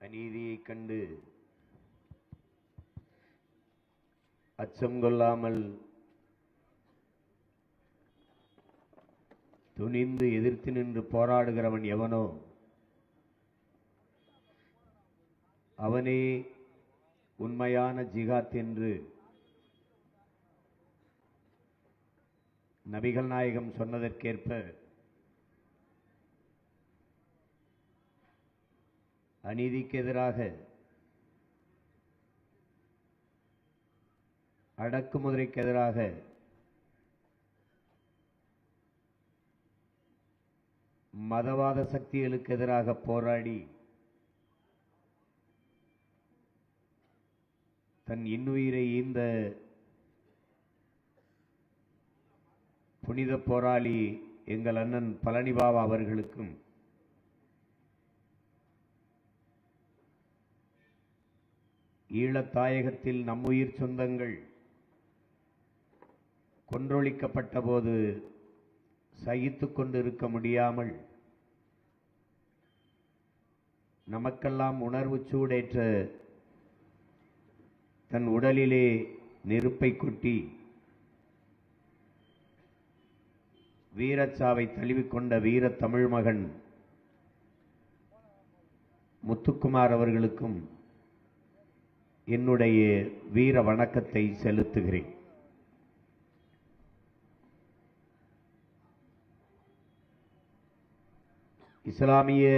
அநீதியைக் கண்டு அச்சம் கொள்ளாமல் துணிந்து எதிர்த்து நின்று போராடுகிறவன் எவனோ அவனே உண்மையான ஜிகாத் என்று நபிகள் நாயகம் சொன்னதற்கேற்ப அநீதிக்கு எதிராக, அடக்குமுறைக்கு எதிராக மதவாத சக்திகளுக்கு எதிராக போராடி தன் இன்னுயிரை ஈந்த புனித போராளி எங்கள் அண்ணன் பழனிபாபா அவர்களுக்கும் ஈழத்தாயகத்தில் நம்முயிர் சொந்தங்கள் கொன்றொழிக்கப்பட்ட போது சகித்துக் கொண்டிருக்க முடியாமல் நமக்கெல்லாம் உணர்வு சூடேற்ற தன் உடலிலே நெருப்பை கொட்டி வீரச்சாவை தழுவிக்கொண்ட வீர தமிழ் மகன் முத்துக்குமார் அவர்களுக்கும் என்னுடைய வீர வணக்கத்தை செலுத்துகிறேன். இஸ்லாமிய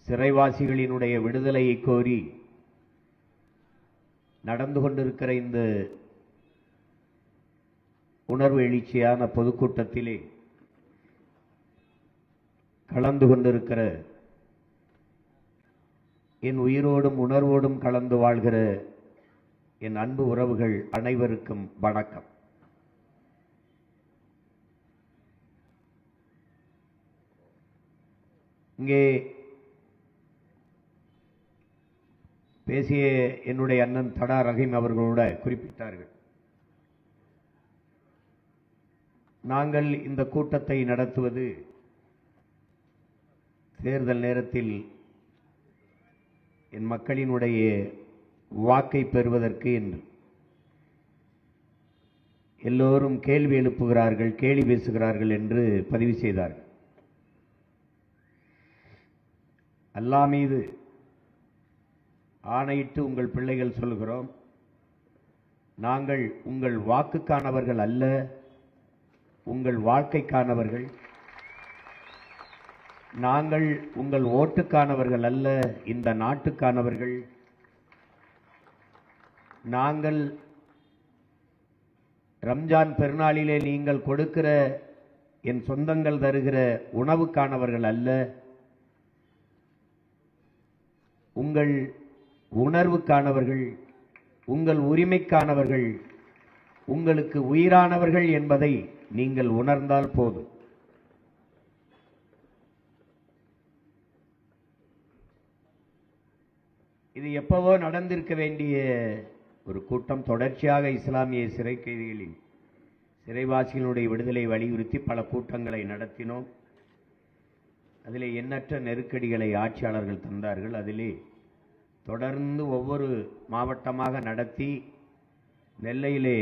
சிறைவாசிகளினுடைய விடுதலையை கோரி நடந்து கொண்டிருக்கிற இந்த உணர்வு எழுச்சியான பொதுக்கூட்டத்திலே கலந்து கொண்டிருக்கிற என் உயிரோடும் உணர்வோடும் கலந்து வாழ்கிற என் அன்பு உறவுகள் அனைவருக்கும் வணக்கம். இங்கே பேசிய என்னுடைய அண்ணன் தடா ரஹீம் அவர்களோட குறிப்பிட்டார்கள், நாங்கள் இந்த கூட்டத்தை நடத்துவது தேர்தல் நேரத்தில் என் மக்களினுடைய வாக்கை பெறுவதற்கு என்று. எல்லோரும் கேள்வி எழுப்புகிறார்கள், கேலி பேசுகிறார்கள் என்று பதிவு செய்தார்கள். அல்லாஹ் மீது ஆணையிட்டு உங்கள் பிள்ளைகள் சொல்கிறோம், நாங்கள் உங்கள் வாக்குக்கானவர்கள் அல்ல, உங்கள் வாழ்க்கைக்கானவர்கள். நாங்கள் உங்கள் ஓட்டுக்கானவர்கள் அல்ல, இந்த நாட்டுக்கானவர்கள். நாங்கள் ரம்ஜான் பெருநாளிலே நீங்கள் கொடுக்கிற என் சொந்தங்கள் தருகிற உணவுக்கானவர்கள் அல்ல, உங்கள் உணர்வுக்கானவர்கள், உங்கள் உரிமைக்கானவர்கள், உங்களுக்கு உயிரானவர்கள் என்பதை நீங்கள் உணர்ந்தால் போதும். இது எப்பவோ நடந்திருக்க வேண்டிய ஒரு கூட்டம். தொடர்ச்சியாக இஸ்லாமிய சிறை கைதிகளின் சிறைவாசிகளுடைய விடுதலை வலியுறுத்தி பல கூட்டங்களை நடத்தினோம். அதிலே எண்ணற்ற நெருக்கடிகளை ஆட்சியாளர்கள் தந்தார்கள். அதிலே தொடர்ந்து ஒவ்வொரு மாவட்டமாக நடத்தி நெல்லையிலே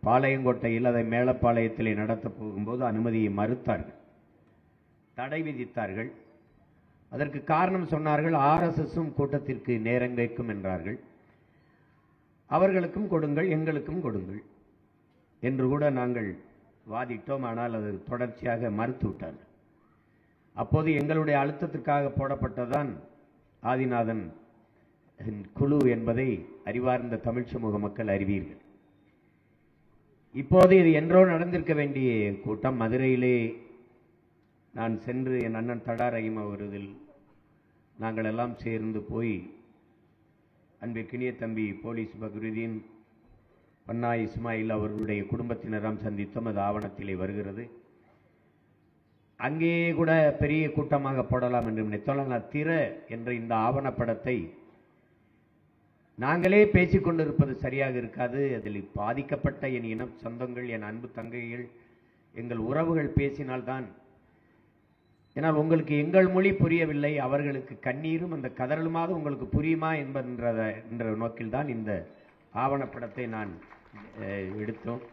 பாளையங்கோட்டையில் அதை மேலப்பாளையத்திலே நடத்தப் போகும்போது அனுமதியை மறுத்தார்கள், தடை விதித்தார்கள். அதற்கு காரணம் சொன்னார்கள், ஆர்எஸ்எஸும் கூட்டத்திற்கு நேரம் கேட்கும் என்றார்கள். அவர்களுக்கும் கொடுங்கள், எங்களுக்கும் கொடுங்கள் என்று கூட நாங்கள் வாதிட்டோம். ஆனால் அது தொடர்ச்சியாக மறுத்துவிட்டார்கள். அப்போது எங்களுடைய அழுத்தத்திற்காக போடப்பட்டதான் ஆதிநாதன் குழு என்பதை அறிவார்ந்த தமிழ் சமூக மக்கள் அறிவீர்கள். இப்போது இது என்றோ நடந்திருக்க வேண்டிய கூட்டம். மதுரையிலே நான் சென்று என் அண்ணன் தடா ரஹீம் அவர்களில் நாங்கள் எல்லாம் சேர்ந்து போய் அன்பிற்கினிய தம்பி போலீஸ் பக்ருதீன், பன்னா இஸ்மாயில் அவர்களுடைய குடும்பத்தினராம் சந்தித்தோம். அது ஆவணத்திலே வருகிறது. அங்கே கூட பெரிய கூட்டமாக போடலாம் என்று நினைத்தோம். திற என்ற இந்த ஆவணப்படத்தை நாங்களே பேசிக்கொண்டிருப்பது சரியாக இருக்காது. அதில் பாதிக்கப்பட்ட என் இன சொந்தங்கள், என் அன்பு தங்கைகள், எங்கள் உறவுகள் பேசினால்தான் ஏனால் உங்களுக்கு எங்கள் மொழி புரியவில்லை, அவர்களுக்கு கண்ணீரும் அந்த கதறலுமாவது உங்களுக்கு புரியுமா என்ற நோக்கில் தான் இந்த ஆவணப்படத்தை நான் எடுத்தோம்.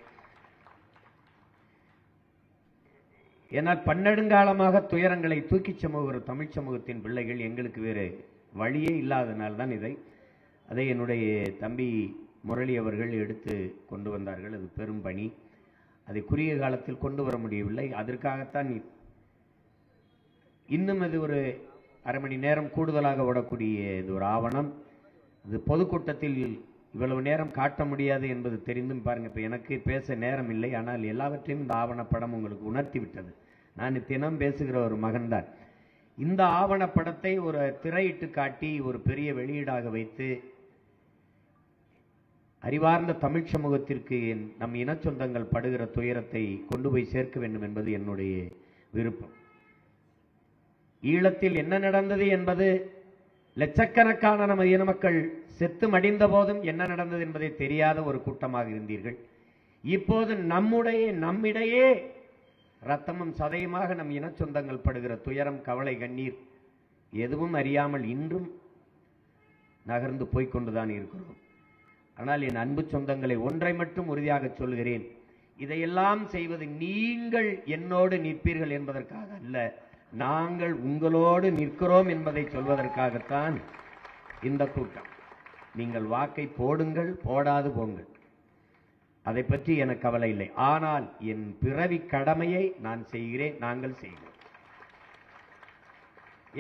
ஏனால் பன்னெடுங்காலமாக துயரங்களை தூக்கிச் சுமக்கிற தமிழ் சமூகத்தின் பிள்ளைகள் எங்களுக்கு வேறு வழியே இல்லாதனால்தான் அதை என்னுடைய தம்பி முரளி அவர்கள் எடுத்து கொண்டு வந்தார்கள். அது பெரும் பணி. அதை குறுகிய காலத்தில் கொண்டு வர முடியவில்லை. அதற்காகத்தான் இன்னும் அது ஒரு அரை மணி நேரம் கூடுதலாக ஓடக்கூடிய இது ஒரு ஆவணம். இது பொதுக்கூட்டத்தில் இவ்வளவு நேரம் காட்ட முடியாது என்பது தெரிந்தும் பாருங்க, இப்போ எனக்கு பேச நேரம் இல்லை, ஆனால் எல்லாவற்றையும் இந்த ஆவணப்படம் உங்களுக்கு உணர்த்தி விட்டது. நான் தினம் பேசுகிற ஒரு மகன்தான். இந்த ஆவணப்படத்தை ஒரு திரையிட்டு காட்டி ஒரு பெரிய வெளியீடாக வைத்து அறிவார்ந்த தமிழ் சமூகத்திற்கு நம் இன சொந்தங்கள் படுகிற துயரத்தை கொண்டு போய் சேர்க்க வேண்டும் என்பது என்னுடைய விருப்பம். ஈழத்தில் என்ன நடந்தது என்பது லட்சக்கணக்கான நமது இன மக்கள் செத்து மடிந்த போதும் என்ன நடந்தது என்பதை தெரியாத ஒரு கூட்டமாக இருந்தீர்கள். இப்போது நம்மிடையே ரத்தமும் சதையுமாக நம் இன சொந்தங்கள் படுகிற துயரம், கவலை, கண்ணீர் எதுவும் அறியாமல் இன்றும் நகர்ந்து போய்கொண்டுதான் இருக்கிறோம். ஆனால் என் அன்பு சொந்தங்களை ஒன்றை மட்டும் உறுதியாக சொல்கிறேன், இதையெல்லாம் செய்வது நீங்கள் என்னோடு நிற்பீர்கள் என்பதற்காக அல்ல, நாங்கள் உங்களோடு நிற்கிறோம் என்பதை சொல்வதற்காகத்தான் இந்த கூட்டம். நீங்கள் வாக்கை போடுங்கள், போடாது போங்கள், அதை பற்றி எனக்கு கவலை இல்லை. ஆனால் என் பிறவி கடமையை நான் செய்கிறேன், நாங்கள் செய்கிறோம்.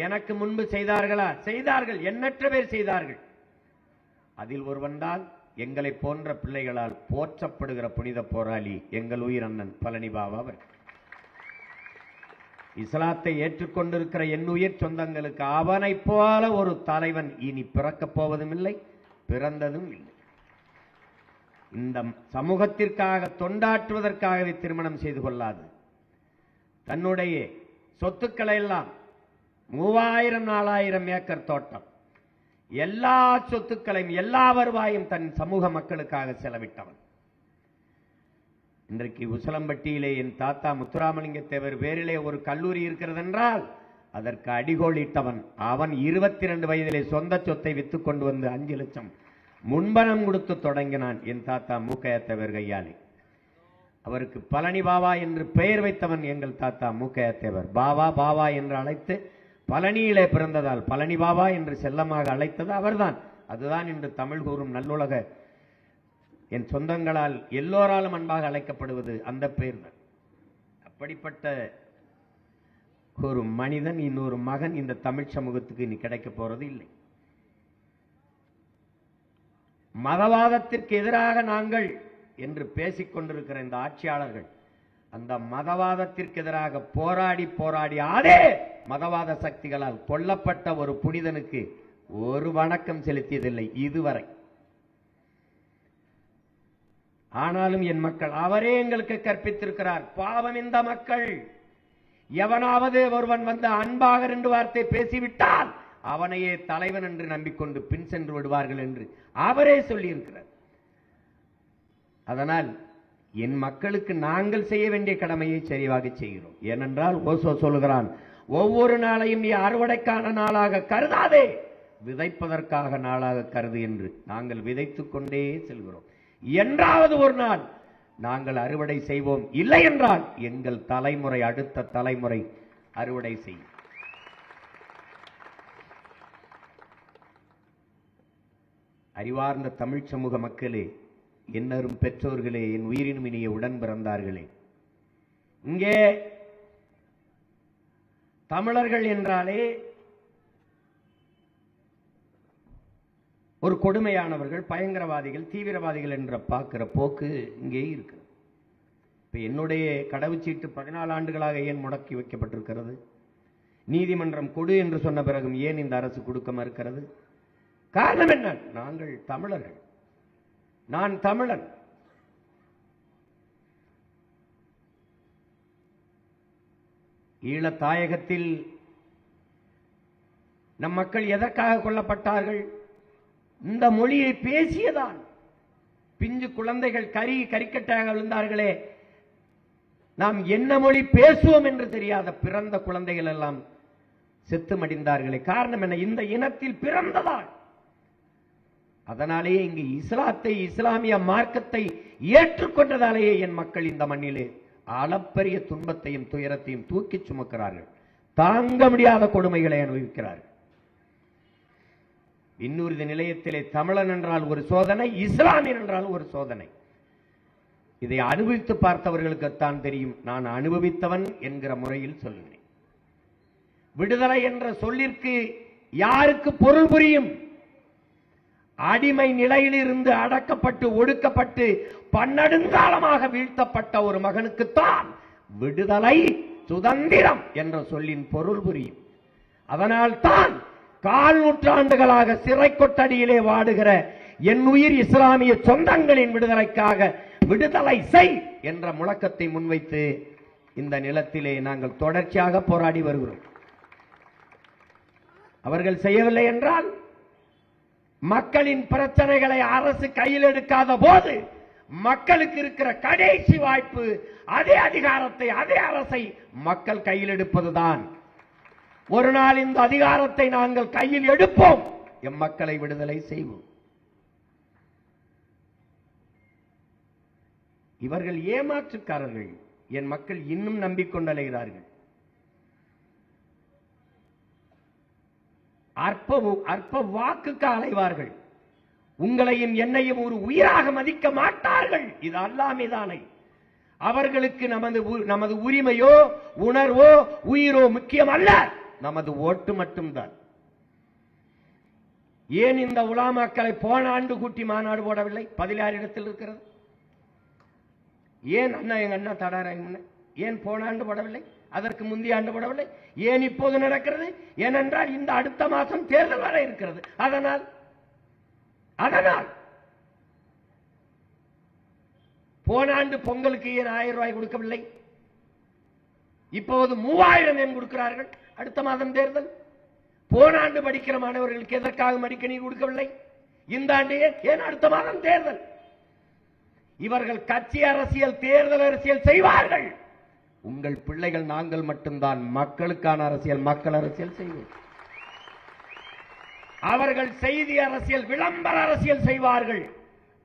எனக்கு முன்பு செய்தார்களா? செய்தார்கள், எண்ணற்ற பேர் செய்தார்கள். அதில் ஒருவன் தான் எங்களை போன்ற பிள்ளைகளால் போற்றப்படுகிற புனித போராளி எங்கள் உயிர் அண்ணன் பழனி பாபா அவர். இஸ்லாத்தை ஏற்றுக்கொண்டிருக்கிற என் உயிர் சொந்தங்களுக்கு அவனை போல ஒரு தலைவன் இனி பிறக்கப் போவதும் இல்லை, பிறந்ததும் இல்லை. இந்த சமூகத்திற்காக தொண்டாற்றுவதற்காகவே திருமணம் செய்து கொள்ளாது, தன்னுடைய சொத்துக்களை எல்லாம் 3000-4000 ஏக்கர் தோட்டம், எல்லா சொத்துக்களையும் எல்லா வருவாயும் தன் சமூக மக்களுக்காக செலவிட்டவன். இன்றைக்கு உசிலம்பட்டியிலே என் தாத்தா முத்துராமலிங்க தேவர் பேரிலே ஒரு கல்லூரி இருக்கிறது என்றால் அதற்கு அடிகோலிட்டவன் அவன். 22 வயதிலே சொந்த சொத்தை வித்துக் கொண்டு வந்து 5 லட்சம் முன்பணம் கொடுத்து தொடங்கினான் என் தாத்தா மூக்கையா தேவர் கையாலே. அவருக்கு பழனி பாபா என்று பெயர் வைத்தவன் எங்கள் தாத்தா மூக்கையா தேவர். பாபா பாபா என்று அழைத்து பழனியிலே பிறந்ததால் பழனி பாபா என்று செல்லமாக அழைத்தது அவர்தான். அதுதான் இன்று தமிழ் கூறும் நல்லுலக என் சொந்தங்களால் எல்லோராலும் அன்பாக அழைக்கப்படுவது அந்த பெயர் தான். அப்படிப்பட்ட ஒரு மனிதன், இன்னொரு மகன் இந்த தமிழ் சமூகத்துக்கு இனி கிடைக்க போறது இல்லை. மதவாதத்திற்கு எதிராக நாங்கள் என்று பேசிக் கொண்டிருக்கிற இந்த ஆட்சியாளர்கள் அந்த மதவாதத்திற்கு எதிராக போராடி அதே மதவாத சக்திகளால் கொல்லப்பட்ட ஒரு புனிதனுக்கு ஒரு வணக்கம் செலுத்தியதில்லை இதுவரை. ஆனாலும் என் மக்கள் அவரே எங்களுக்கு கற்பித்திருக்கிறார். பாவம் இந்த மக்கள், எவனாவது ஒருவன் வந்து அன்பாக 2 வார்த்தை பேசிவிட்டால் அவனையே தலைவன் என்று நம்பிக்கொண்டு பின் சென்று விடுவார்கள் என்று அவரே சொல்லியிருக்கிறார். அதனால் என் மக்களுக்கு நாங்கள் செய்ய வேண்டிய கடமையை சரியாக செய்கிறோம். ஏனென்றால் ஓசோ சொல்லுகிறான், ஒவ்வொரு நாளையும் நீ அறுவடைக்கான நாளாக கருதாதே, விதைப்பதற்காக நாளாக கருது என்று. நாங்கள் விதைத்துக் கொண்டே செல்கிறோம். என்றாவது ஒரு நாள் நாங்கள் அறுவடை செய்வோம். இல்லை என்றால் எங்கள் தலைமுறை, அடுத்த தலைமுறை அறுவடை செய்யும். அறிவார்ந்த தமிழ் சமூக மக்களே, என்னரும் பெற்றோர்களே, என் உயிரினும் இனிய உடன் பிறந்தார்களே, இங்கே தமிழர்கள் என்றாலே ஒரு கொடுமையானவர்கள், பயங்கரவாதிகள், தீவிரவாதிகள் என்ற பார்க்கிற போக்கு இங்கே இருக்கு. இப்ப என்னுடைய கடவுச்சீட்டு 14 ஆண்டுகளாக ஏன் முடக்கி வைக்கப்பட்டிருக்கிறது? நீதிமன்றம் கொடு என்று சொன்ன பிறகும் ஏன் இந்த அரசு கொடுக்க மறுக்கிறது? காரணம் என்ன? நாங்கள் தமிழர்கள், நான் தமிழன். ஈழத்தாயகத்தில் நம் மக்கள் எதற்காக கொல்லப்பட்டார்கள்? இந்த மொழியை பேசியதான். பிஞ்சு குழந்தைகள் கரிக்கட்டாக விழுந்தார்களே, நாம் என்ன மொழி பேசுவோம் என்று தெரியாத பிறந்த குழந்தைகள் எல்லாம் செத்து மடிந்தார்களே. காரணம் என்ன? இந்த இனத்தில் பிறந்ததால். அதனாலேயே இங்கு இஸ்லாத்தை, இஸ்லாமிய மார்க்கத்தை ஏற்றுக்கொண்டதாலேயே என் மக்கள் இந்த மண்ணிலே அளப்பரிய துன்பத்தையும் துயரத்தையும் தூக்கி சுமக்கிறார்கள். தாங்க முடியாத கொடுமைகளை அனுபவிக்கிறார்கள். இன்னொரு நிலையத்திலே தமிழன் என்றால் ஒரு சோதனை, இஸ்லாமியன் என்றால் ஒரு சோதனை. இதை அனுபவித்து பார்த்தவர்களுக்குத்தான் தெரியும். நான் அனுபவித்தவன் என்கிற முறையில் சொல்லுகிறேன். விடுதலை என்ற சொல்லிற்கு யாருக்கு பொருள் புரியும்? அடிமை நிலையிலிருந்து அடக்கப்பட்டு ஒடுக்கப்பட்டு பன்னெடுங்காலமாக வீழ்த்தப்பட்ட ஒரு மகனுக்குத்தான் விடுதலை, சுதந்திரம் என்ற சொல்லின் பொருள் புரியும். அதனால் தான் கால் நூற்றாண்டுகளாக சிறை கொட்டடியிலே வாடுகிற என் உயிர் இஸ்லாமிய சொந்தங்களின் விடுதலைக்காக விடுதலை செய் என்ற முழக்கத்தை முன்வைத்து இந்த நிலத்திலே நாங்கள் தொடர்ச்சியாக போராடி வருகிறோம். அவர்கள் செய்யவில்லை என்றால், மக்களின் பிரச்சனைகளை அரசு கையில் எடுக்காத போது மக்களுக்கு இருக்கிற கடைசி வாய்ப்பு அதே அதிகாரத்தை, அதே அரசை மக்கள் கையில் எடுப்பதுதான். ஒரு நாள் இந்த அதிகாரத்தை நாங்கள் கையில் எடுப்போம், எம் மக்களை விடுதலை செய்வோம். இவர்கள் ஏமாற்றுக்காரர்கள். என் மக்கள் இன்னும் நம்பிக்கொண்டலைகிறார்கள். அற்ப வாக்குக்கு அலைவார்கள். உங்களையும் என்னையும் ஒரு உயிராக மதிக்க மாட்டார்கள். இது அல்லாமைதானே. அவர்களுக்கு நமது உரிமையோ உணர்வோ உயிரோ முக்கியம் அல்ல, நமது ஓட்டு மட்டும்தான். ஏன் இந்த உலமாக்களை போன ஆண்டு கூட்டி மாநாடு போடவில்லை? 16 இடத்தில் இருக்கிறது. ஏன் அண்ணா, எங்க அண்ணா தடாராங்க, ஏன் போன ஆண்டு போடவில்லை? அதற்கு முந்தைய ஆண்டு போடவில்லை? ஏன் இப்போது நடக்கிறது? ஏனென்றால் இந்த அடுத்த மாதம் தேர்தல் வர இருக்கிறது. அதனால் போன ஆண்டு பொங்கலுக்கு ஏன் 1000 ரூபாய் கொடுக்கவில்லை? இப்போது 3000 ஏன் கொடுக்கிறார்கள்? அடுத்த மாதம் தேர்தல். போன ஆண்டு படிக்கிற மாணவர்களுக்கு எதற்காக மடிக்கணி கொடுக்கவில்லை? இந்த ஆண்டு ஏன் அடுத்த மாதம் தேர்தல்? இவர்கள் கட்சி அரசியல், தேர்தல் அரசியல் செய்வார்கள். உங்கள் பிள்ளைகள் நாங்கள் மட்டும்தான் மக்களுக்கான அரசியல், மக்கள் அரசியல் செய்வோம். அவர்கள் செய்தி அரசியல், விளம்பர அரசியல் செய்வார்கள்.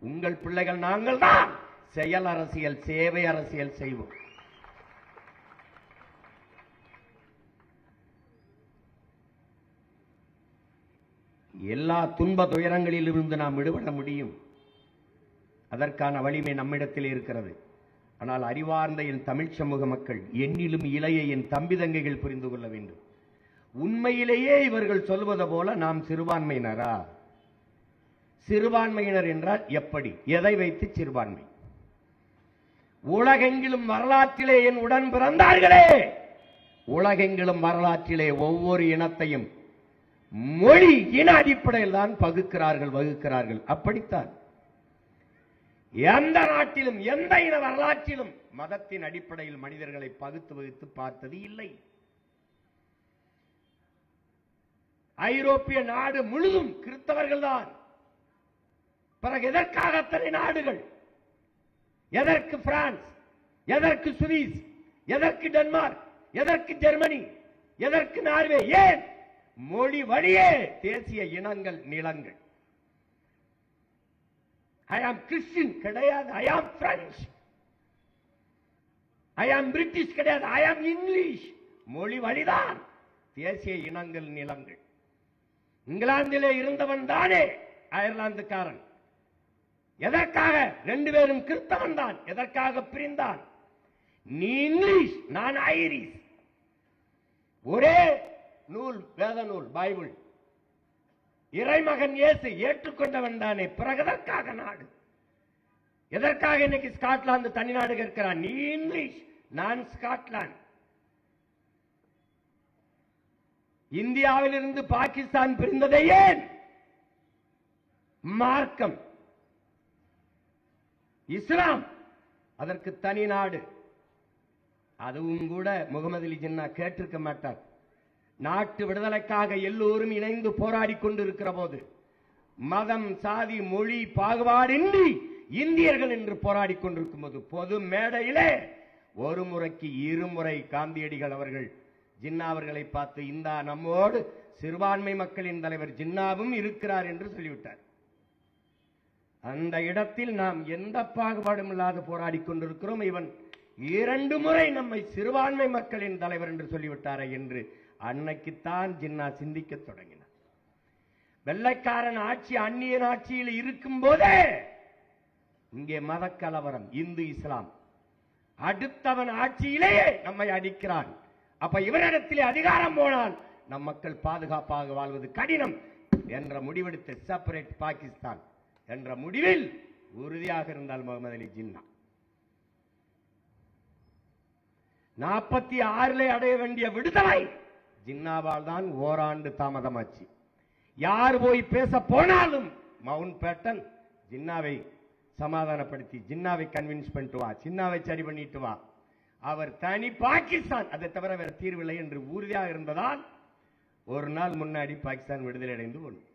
உங்கள் பிள்ளைகள் நாங்கள் தான் செயல் அரசியல், சேவை அரசியல் செய்வோம். எல்லா துன்ப துயரங்களில் இருந்து நாம் விடுபட முடியும். அதற்கான வலிமை நம்மிடத்தில் இருக்கிறது. ஆனால் அறிவார்ந்த என் தமிழ் சமூக மக்கள், என்னிலும் இளைய என் தம்பி தங்கைகள் புரிந்து கொள்ள வேண்டும். உண்மையிலேயே இவர்கள் சொல்வது போல நாம் சிறுபான்மையினரா? சிறுபான்மையினர் என்றால் எப்படி, எதை வைத்து சிறுபான்மை? உலகெங்கிலும் வரலாற்றிலே என் உடன் பிறந்தார்களே, உலகெங்கிலும் வரலாற்றிலே ஒவ்வொரு இனத்தையும் மொழி, இன அடிப்படையில் தான் வகுக்கிறார்கள். அப்படித்தான் எந்த நாட்டிலும், எந்த இன வரலாற்றிலும் மதத்தின் அடிப்படையில் மனிதர்களை பகுத்து வகுத்து பார்த்தது இல்லை. ஐரோப்பிய நாடு முழுதும் கிறிஸ்தவர்கள் தான். பிறகு எதற்காக அத்தனை நாடுகள்? எதற்கு பிரான்ஸ்? எதற்கு சுவிஸ்? எதற்கு டென்மார்க்? எதற்கு ஜெர்மனி? எதற்கு நார்வே? ஏன்? மொழி வழியே தேசிய இனங்கள், நிலங்கள். I am Christian கிடையாது, I am French, I am British கிடையாது, I am English. மொழி வழிதான் தேசிய இனங்கள், நிலங்கள். இங்கிலாந்திலே இருந்தவன் தானே அயர்லாந்துக்காரன். எதற்காக? 2 பேரும் கிறிஸ்தவன் தான். எதற்காக பிரிந்தான்? நீ இங்கிலீஷ், நான் ஐரிஷ். ஒரே நூல், வேத நூல், பைபிள். இறைமகன் இயேசு ஏற்றுக்கொண்டவன் தானே. பிறகு எதற்காக நாடு? எதற்காக இன்னைக்கு ஸ்காட்லாந்து தனி நாடு கேட்கிறான்? நீ இங்கிலீஷ், நான் ஸ்காட்லாந்து. இந்தியாவிலிருந்து பாகிஸ்தான் பிரிந்ததை ஏன்? மார்க்கம், இஸ்லாம், அதற்கு தனி நாடு. அதுவும் கூட முகமது அலி ஜின்னா கேட்டிருக்க மாட்டார். நாட்டு விடுதலைக்காக எல்லோரும் இணைந்து போராடி கொண்டிருக்கிற போது, மதம், சாதி, மொழி பாகுபாடின்றி இந்தியர்கள் என்று போராடி கொண்டிருக்கும் போது, பொது மேடையிலே ஒரு முறைக்கு இருமுறை காந்தியடிகள் அவர்கள் ஜின்னா அவர்களை பார்த்து, இந்தா நம்மோடு சிறுபான்மை மக்களின் தலைவர் ஜின்னாவும் இருக்கிறார் என்று சொல்லிவிட்டார். அந்த இடத்தில் நாம் எந்த பாகுபாடும் இல்லாத போராடி கொண்டிருக்கிறோம். இவன் 2 முறை நம்மை சிறுபான்மை மக்களின் தலைவர் என்று சொல்லிவிட்டாரே என்று அன்னைக்குத்தான் ஜின்னா சிந்திக்க தொடங்கினார். வெள்ளைக்காரன் ஆட்சி, அந்நியன் ஆட்சியில் இருக்கும் போதே இங்கே மத கலவரம், இந்து இஸ்லாம். அடுத்தவன் ஆட்சியிலேயே நம்மை அடிக்கிறான். அப்ப இவரிடத்திலே அதிகாரம் போனால் நம் மக்கள் பாதுகாப்பாக வாழ்வது கடினம் என்ற முடிவெடுத்த செப்பரேட் பாகிஸ்தான் என்ற முடிவில் உறுதியாக இருந்தால் முகமது அலி ஜின்னா 46 அடைய வேண்டிய விடுதலை ஜின்னாவால் தான் ஓராண்டு தாமதமாச்சு. யார் போய் பேச போனாலும் மவுண்ட் பேட்டன் ஜின்னாவை சமாதானப்படுத்தி, ஜின்னாவை கன்வின்ஸ் பண்ணிட்டு வா, ஜின்னாவை சரி பண்ணிட்டு வா, அவர் தனி பாகிஸ்தான், அதை தவிர வேற தீர்வில்லை என்று உறுதியாக இருந்ததால் ஒரு நாள் முன்னாடி பாகிஸ்தான் விடுதலை அடைந்து போனது.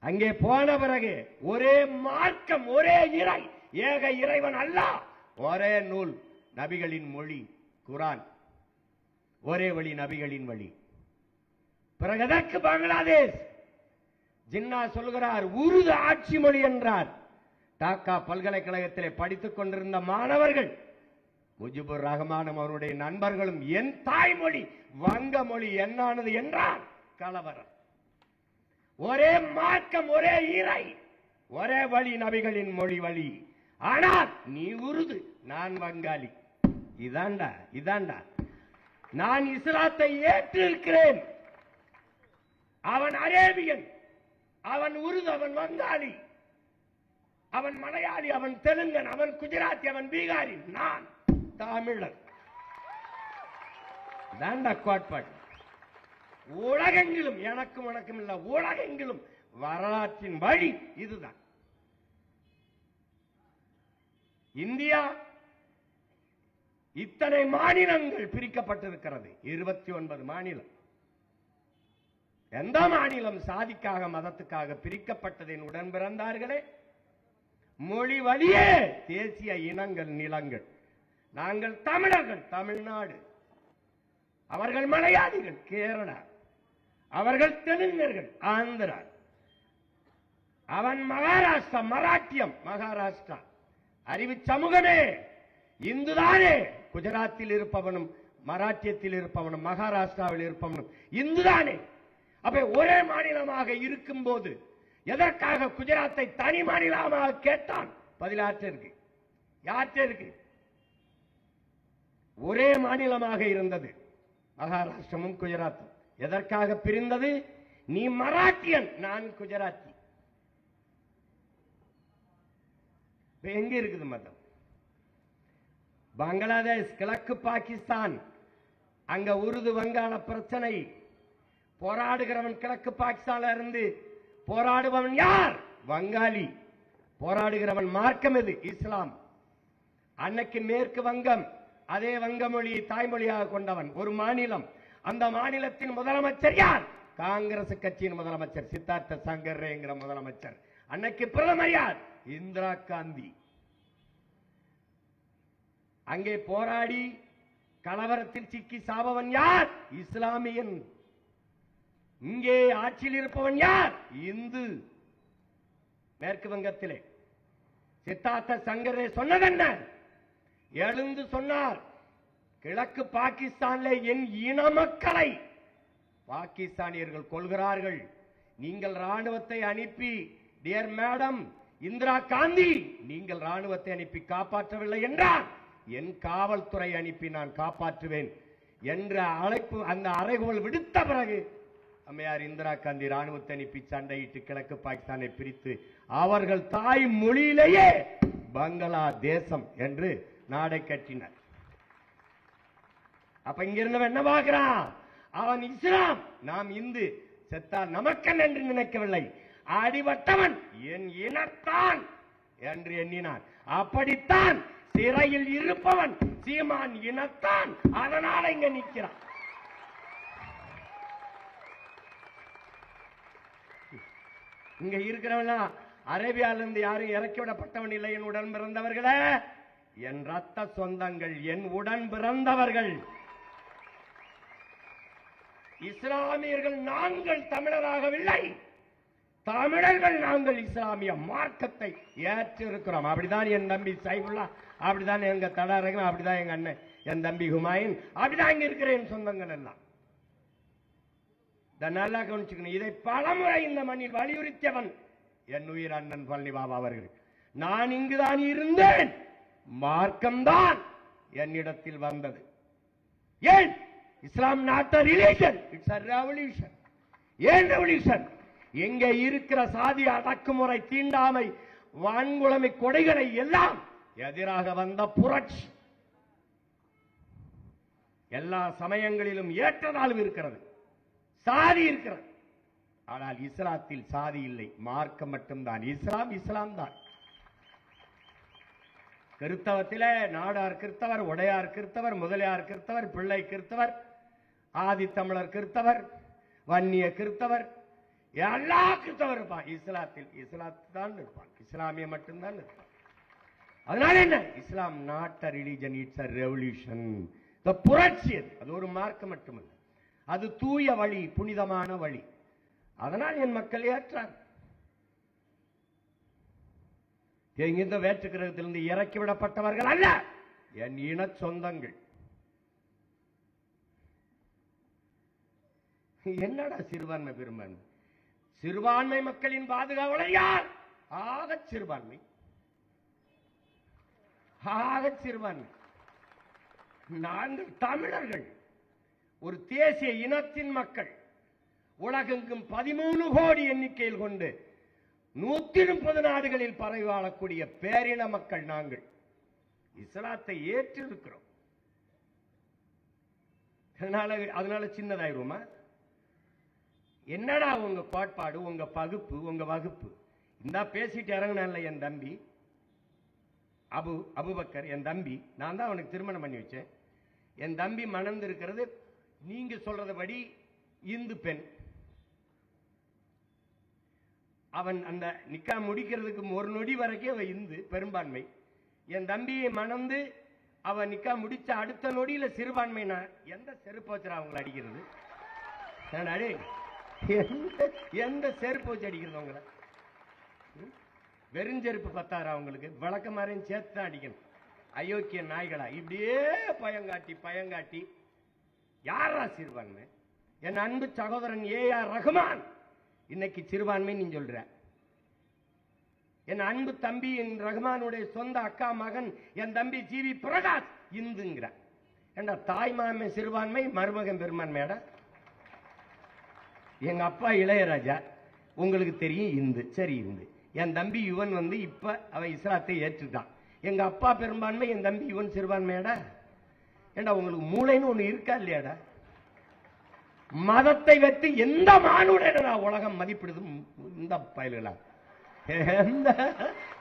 அங்கே போன பிறகு ஒரே மார்க்கம், ஒரே இறை, ஏக இறைவன் அல்லாஹ், ஒரே நூல், நபிகளின் மொழி குர்ஆன், ஒரே வழி, நபிகளின் வழி. பிறகு அதற்கு பங்களாதேஷ் ஜின்னா சொல்கிறார் உருது ஆட்சி மொழி என்றார். டாக்கா பல்கலைக்கழகத்திலே படித்துக் கொண்டிருந்த மாணவர்கள், முஜிபுர் ரஹ்மானும் அவருடைய நண்பர்களும் என் தாய்மொழி வங்க மொழி என்னானது என்றார். கலவரம். ஒரே மார்க்கம், ஒரே இறை, ஒரே வழி, நபிகளின் மொழி வழி. ஆனால் நீ உருது, நான் வங்காளி. இதாண்டா இதாண்டா. நான் இஸ்லாத்தை ஏற்றிருக்கிறேன். அவன் அரேபியன், அவன் உருது, அவன் வங்காளி, அவன் மலையாளி, அவன் தெலுங்கன், அவன் குஜராத்தி, அவன் பீகாரி, நான் தமிழர். தாண்டா கோட்பாடு. உலகெங்கிலும், எனக்கும் உனக்கும் இல்ல, உலகெங்கிலும் வரலாற்றின் வழி இதுதான். இந்தியா இத்தனை மாநிலங்கள் பிரிக்கப்பட்டிருக்கிறது. 29 மாநிலம். எந்த மாநிலம் சாதிக்காக, மதத்துக்காக பிரிக்கப்பட்டதின் உடன் பிறந்தார்களே? மொழி வழியே தேசிய இனங்கள், நிலங்கள். நாங்கள் தமிழர்கள், தமிழ்நாடு. அவர்கள் மலையாளிகள், கேரளா. அவர்கள் தெலுங்கர்கள், ஆந்திரா. அவன் மகாராஷ்டிரா, மராட்டியம், மகாராஷ்டிரா. அறிவு சமூகமே, இந்துதானே. குஜராத்தில் இருப்பவனும், மராட்டியத்தில் இருப்பவனும், மகாராஷ்டிராவில் இருப்பவனும் இந்துதானே. அப்ப ஒரே மாநிலமாக இருக்கும் போது எதற்காக குஜராத்தை தனி மாநிலமாக கேட்டான்? பதிலாற்ற இருக்கு, யாற்ற இருக்கு. ஒரே மாநிலமாக இருந்தது மகாராஷ்டிரமும் குஜராத்தும். எதற்காக பிரிந்தது? நீ மராட்டியன், நான் குஜராத்தி. எங்க இருக்குது மதம்? பங்களாதேஷ், கிழக்கு பாகிஸ்தான், அங்க உருது வங்காள பிரச்சனை. போராடுகிறவன் கிழக்கு பாகிஸ்தான்ல இருந்து போராடுபவன் யார்? வங்காளி. போராடுகிறவன் மார்க்கம் எது? இஸ்லாம். அன்னைக்கு மேற்கு வங்கம், அதே வங்க மொழியை தாய்மொழியாக கொண்டவன் ஒரு மாநிலம். அந்த மாநிலத்தின் முதலமைச்சர் யார்? காங்கிரஸ் கட்சியின் முதலமைச்சர் சித்தார்த்த சங்கரேங்கிற முதலமைச்சர். அன்னைக்கு பிரதமர் யார்? இந்திரா காந்தி. அங்கே போராடி கலவரத்தில் சிக்கி சாபவன் யார்? இஸ்லாமியன். இங்கே ஆட்சியில் இருப்பவன் யார்? இந்து. மேற்கு வங்கத்திலே சித்தார்த்த சங்கரே சொன்னதென்ன? எழுந்து சொன்னார், கிழக்கு பாகிஸ்தானிலே என் இன மக்களை பாகிஸ்தானியர்கள் கொள்கிறார்கள். நீங்கள் ராணுவத்தை அனுப்பி, டியர் மேடம் இந்திரா காந்தி, நீங்கள் ராணுவத்தை அனுப்பி காப்பாற்றவில்லை என்றால் என் காவல்துறை அனுப்பி நான் காப்பாற்றுவேன் என்ற அழைப்பு, அந்த அறைகோல் விடுத்த பிறகு அம்மையார் இந்திரா காந்தி ராணுவத்தை அனுப்பி சண்டையிட்டு கிழக்கு பாகிஸ்தானை பிரித்து அவர்கள் தாய் மொழியிலேயே பங்களாதேசம் என்று நாடை கட்டினார். அப்ப இங்கிருந்தவன் என்ன பார்க்கிறான்? அவன் இஸ்லாம், நாம் இந்து. செத்தால் நமக்கன் என்று நினைக்கவில்லை. அடிபட்டவன் என் இனத்தான் என்று எண்ணினான். அப்படித்தான் சிறையில் இருப்பவன் சீமான் இனத்தான். அதனால இங்க நிற்கிறான். இங்க இருக்கிறவன் அரேபியாவிலிருந்து யாரும் இறக்கி விடப்பட்டவன் இல்லை. என் உடன் பிறந்தவர்களே, என் ரத்த சொந்தங்கள், என் உடன் பிறந்தவர்கள் இஸ்லாமியர்கள். நாங்கள் தமிழராகவில்லை, தமிழர்கள் நாங்கள் இஸ்லாமிய மார்க்கத்தை ஏற்றிருக்கிறோம். அப்படிதான் என் தம்பி சைஃபுல்லா, அப்படிதான் எங்க தடாரகம், அப்படிதான் எங்க அண்ணன் என் தம்பி ஹுமாயூன், அப்படிதான் இங்க இருக்கிற என் சொந்தங்கள் எல்லாம். நல்லா கவனிச்சுக்கணும். இதை பலமுறை இந்த மண்ணில் வலியுறுத்தியவன் என் உயிர் அண்ணன் பழனி பாபா அவர்கள். நான் இங்குதான் இருந்தேன், மார்க்கம்தான் என்னிடத்தில் வந்தது. ஏன் இஸ்லாம் not a religion, it's a revolution. ஏன் ரெவல்யூஷன்? எங்க இருக்கிற சாதி அடக்குமுறை, தீண்டாமை, வான்குளமை, கொடைகளை எல்லாம் எதிராக வந்த புரட்சி. எல்லா சமயங்களிலும் ஏற்றதாலும் இருக்கிறது, சாதி இருக்கிறது. ஆனால் இஸ்லாத்தில் சாதி இல்லை, மார்க்கம் மட்டும்தான். இஸ்லாம் இஸ்லாம் தான். கிறிஸ்தவத்தில நாடார் கிறிஸ்தவர், உடையார் கிறிஸ்தவர், முதலியார் கிறிஸ்தவர், பிள்ளை கிறிஸ்தவர், ஆதித்தமிழர் கிறிஸ்தவர், வன்னிய கிறிஸ்தவர், எல்லா கிறிஸ்தவர் இருப்பான். இஸ்லாத்தில் இஸ்லாத்தான் இருப்பான், இஸ்லாமிய மட்டும்தான் இருப்பான். அதனால என்ன? இஸ்லாம் not a religion, it's a revolution. புரட்சி. அது ஒரு மார்க்கம் மட்டுமல்ல, அது தூய வழி, புனிதமான வழி. அதனால் என் மக்கள் ஏற்றார். இந்த வேற்று கிரகத்திலிருந்து இறக்கிவிடப்பட்டவர்கள் அல்ல, என் இன சொந்தங்கள். என்னடா சிறுபான்மை பெரும்பான்மை? சிறுபான்மை மக்களின் பாதுகாவலர் யார்? ஆக சிறுபான்மை, ஆக சிறுபான்மை. நாங்கள் தமிழர்கள் ஒரு தேசிய இனத்தின் மக்கள். உலகெங்கும் 13 கோடி எண்ணிக்கையில் கொண்டு 130 நாடுகளில் பரவி வாழக்கூடிய பேரின மக்கள் நாங்கள். இஸ்லாத்தை ஏற்றிருக்கிறோம். அதனால சின்னதாயிருமா? என்னடா உங்க கோட்பாடு, உங்க பகுப்பு, உங்க வகுப்பு? இந்த பேசிட்டு இறங்கினால என் தம்பி அபுபக்கர், என் தம்பி, நான் தான் அவனுக்கு திருமணம் பண்ணி வச்சேன். என் தம்பி மணந்து இருக்கிறது நீங்க சொல்றதுபடி இந்து பெண். அவன் அந்த நிக்கா முடிக்கிறதுக்கு ஒரு நொடி வரைக்கும் அவன் இந்து பெரும்பான்மை. என் தம்பியை மணந்து அவன் நிக்கா முடிச்ச அடுத்த நொடியில சிறுபான்மை. நான் எந்த செருப்பு வச்சு அவங்களை அடிக்கிறது? எந்த செருப்பு வச்சு அடிக்கிறது அவங்கள? வெறுஞ்செருப்பு பத்தாரா அவங்களுக்கு? விளக்க மாதிரியும் சேர்த்து தான் அடிக்கணும். அயோக்கிய நாய்களா இப்படியே பயங்காட்டி பயங்காட்டி. யாரா சிறுபான்மை? என் அன்பு சகோதரன் ஏஆர் ரஹ்மான் இன்னைக்கு சிறுபான்மை நீ சொல்ற. என் அன்பு தம்பி என் ரஹ்மானுடைய சொந்த அக்கா மகன் என் தம்பி ஜிவி பிரகாஷ் இந்துங்கிற. ஏண்டா தாய் மாமன் சிறுபான்மை, மருமகன் பெரும்பான்மையாடா? எங்க அப்பா இளையராஜா உங்களுக்கு தெரியும் இந்து, சரி இந்து. என் தம்பி யுவன் இப்ப அவன் இஸ்லாத்தை ஏற்றுட்டான். எங்க அப்பா பெரும்பான்மை, என் தம்பி யுவன் சிறுபான்மையாடா? ஏண்டா உங்களுக்கு மூளைன்னு ஒண்ணு இருக்கா இல்லையாடா? மதத்தை வைத்து எந்த மானுடனா உலகம் மதிப்பிடுது? இந்த பயல்களா எந்த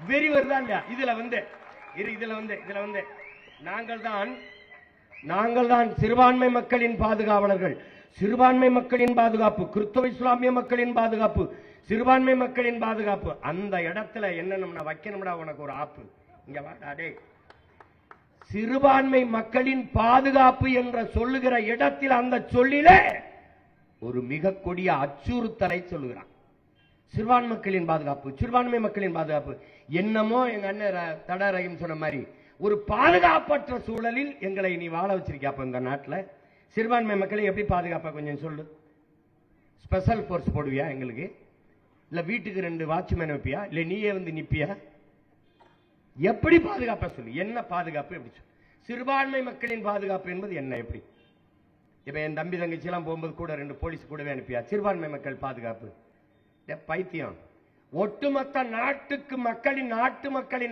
வெறி வருதா இல்லையா? இதுல நாங்கள் தான் சிறுபான்மை மக்களின் பாதுகாவலர்கள். சிறுபான்மை மக்களின் பாதுகாப்பு, கிறிஸ்தவ இஸ்லாமிய மக்களின் பாதுகாப்பு, சிறுபான்மை மக்களின் பாதுகாப்பு. அந்த இடத்துல என்ன வைக்கணும்டா உனக்கு ஒரு ஆப்பு. இங்க வாடா. சிறுபான்மை மக்களின் பாதுகாப்பு என்ற சொல்லுகிற இடத்தில் அந்த சொல்லிலே ஒரு மிக கொடிய அச்சுறுத்தலை சொல்லுகிறான். சிறுபான்மை மக்களின் பாதுகாப்பு, சிறுபான்மை மக்களின் பாதுகாப்பு. என்னமோ எங்க அண்ணன் தடாரகம் சொன்ன மாதிரி ஒரு பாதுகாப்பற்ற சூழலில் எங்களை நீ வாழ வச்சிருக்கியா இந்த நாட்டில்? சிறுபான்மை மக்களை எப்படி பாதுகாப்பா கொஞ்சம் சொல்லு. ஸ்பெஷல் போர்ஸ் போடுவியா எங்களுக்கு? இல்ல வீட்டுக்கு 2 வாட்ச்மேன் வைப்பியா? இல்ல நீயே நிப்பியா? எப்படி பாதுகாப்பா சொல்லு. என்ன பாதுகாப்பு எப்படி சொல்லு? சிறுபான்மை மக்களின் பாதுகாப்பு என்பது என்ன? எப்படி? இப்ப என் தம்பி தங்கச்சி எல்லாம் போகும்போது கூட 2 போலீஸ் கூடவே அனுப்பியா? சிறுபான்மை மக்கள் பாதுகாப்பு பைத்தியம். ஒட்டுமொத்த நாட்டு மக்களின்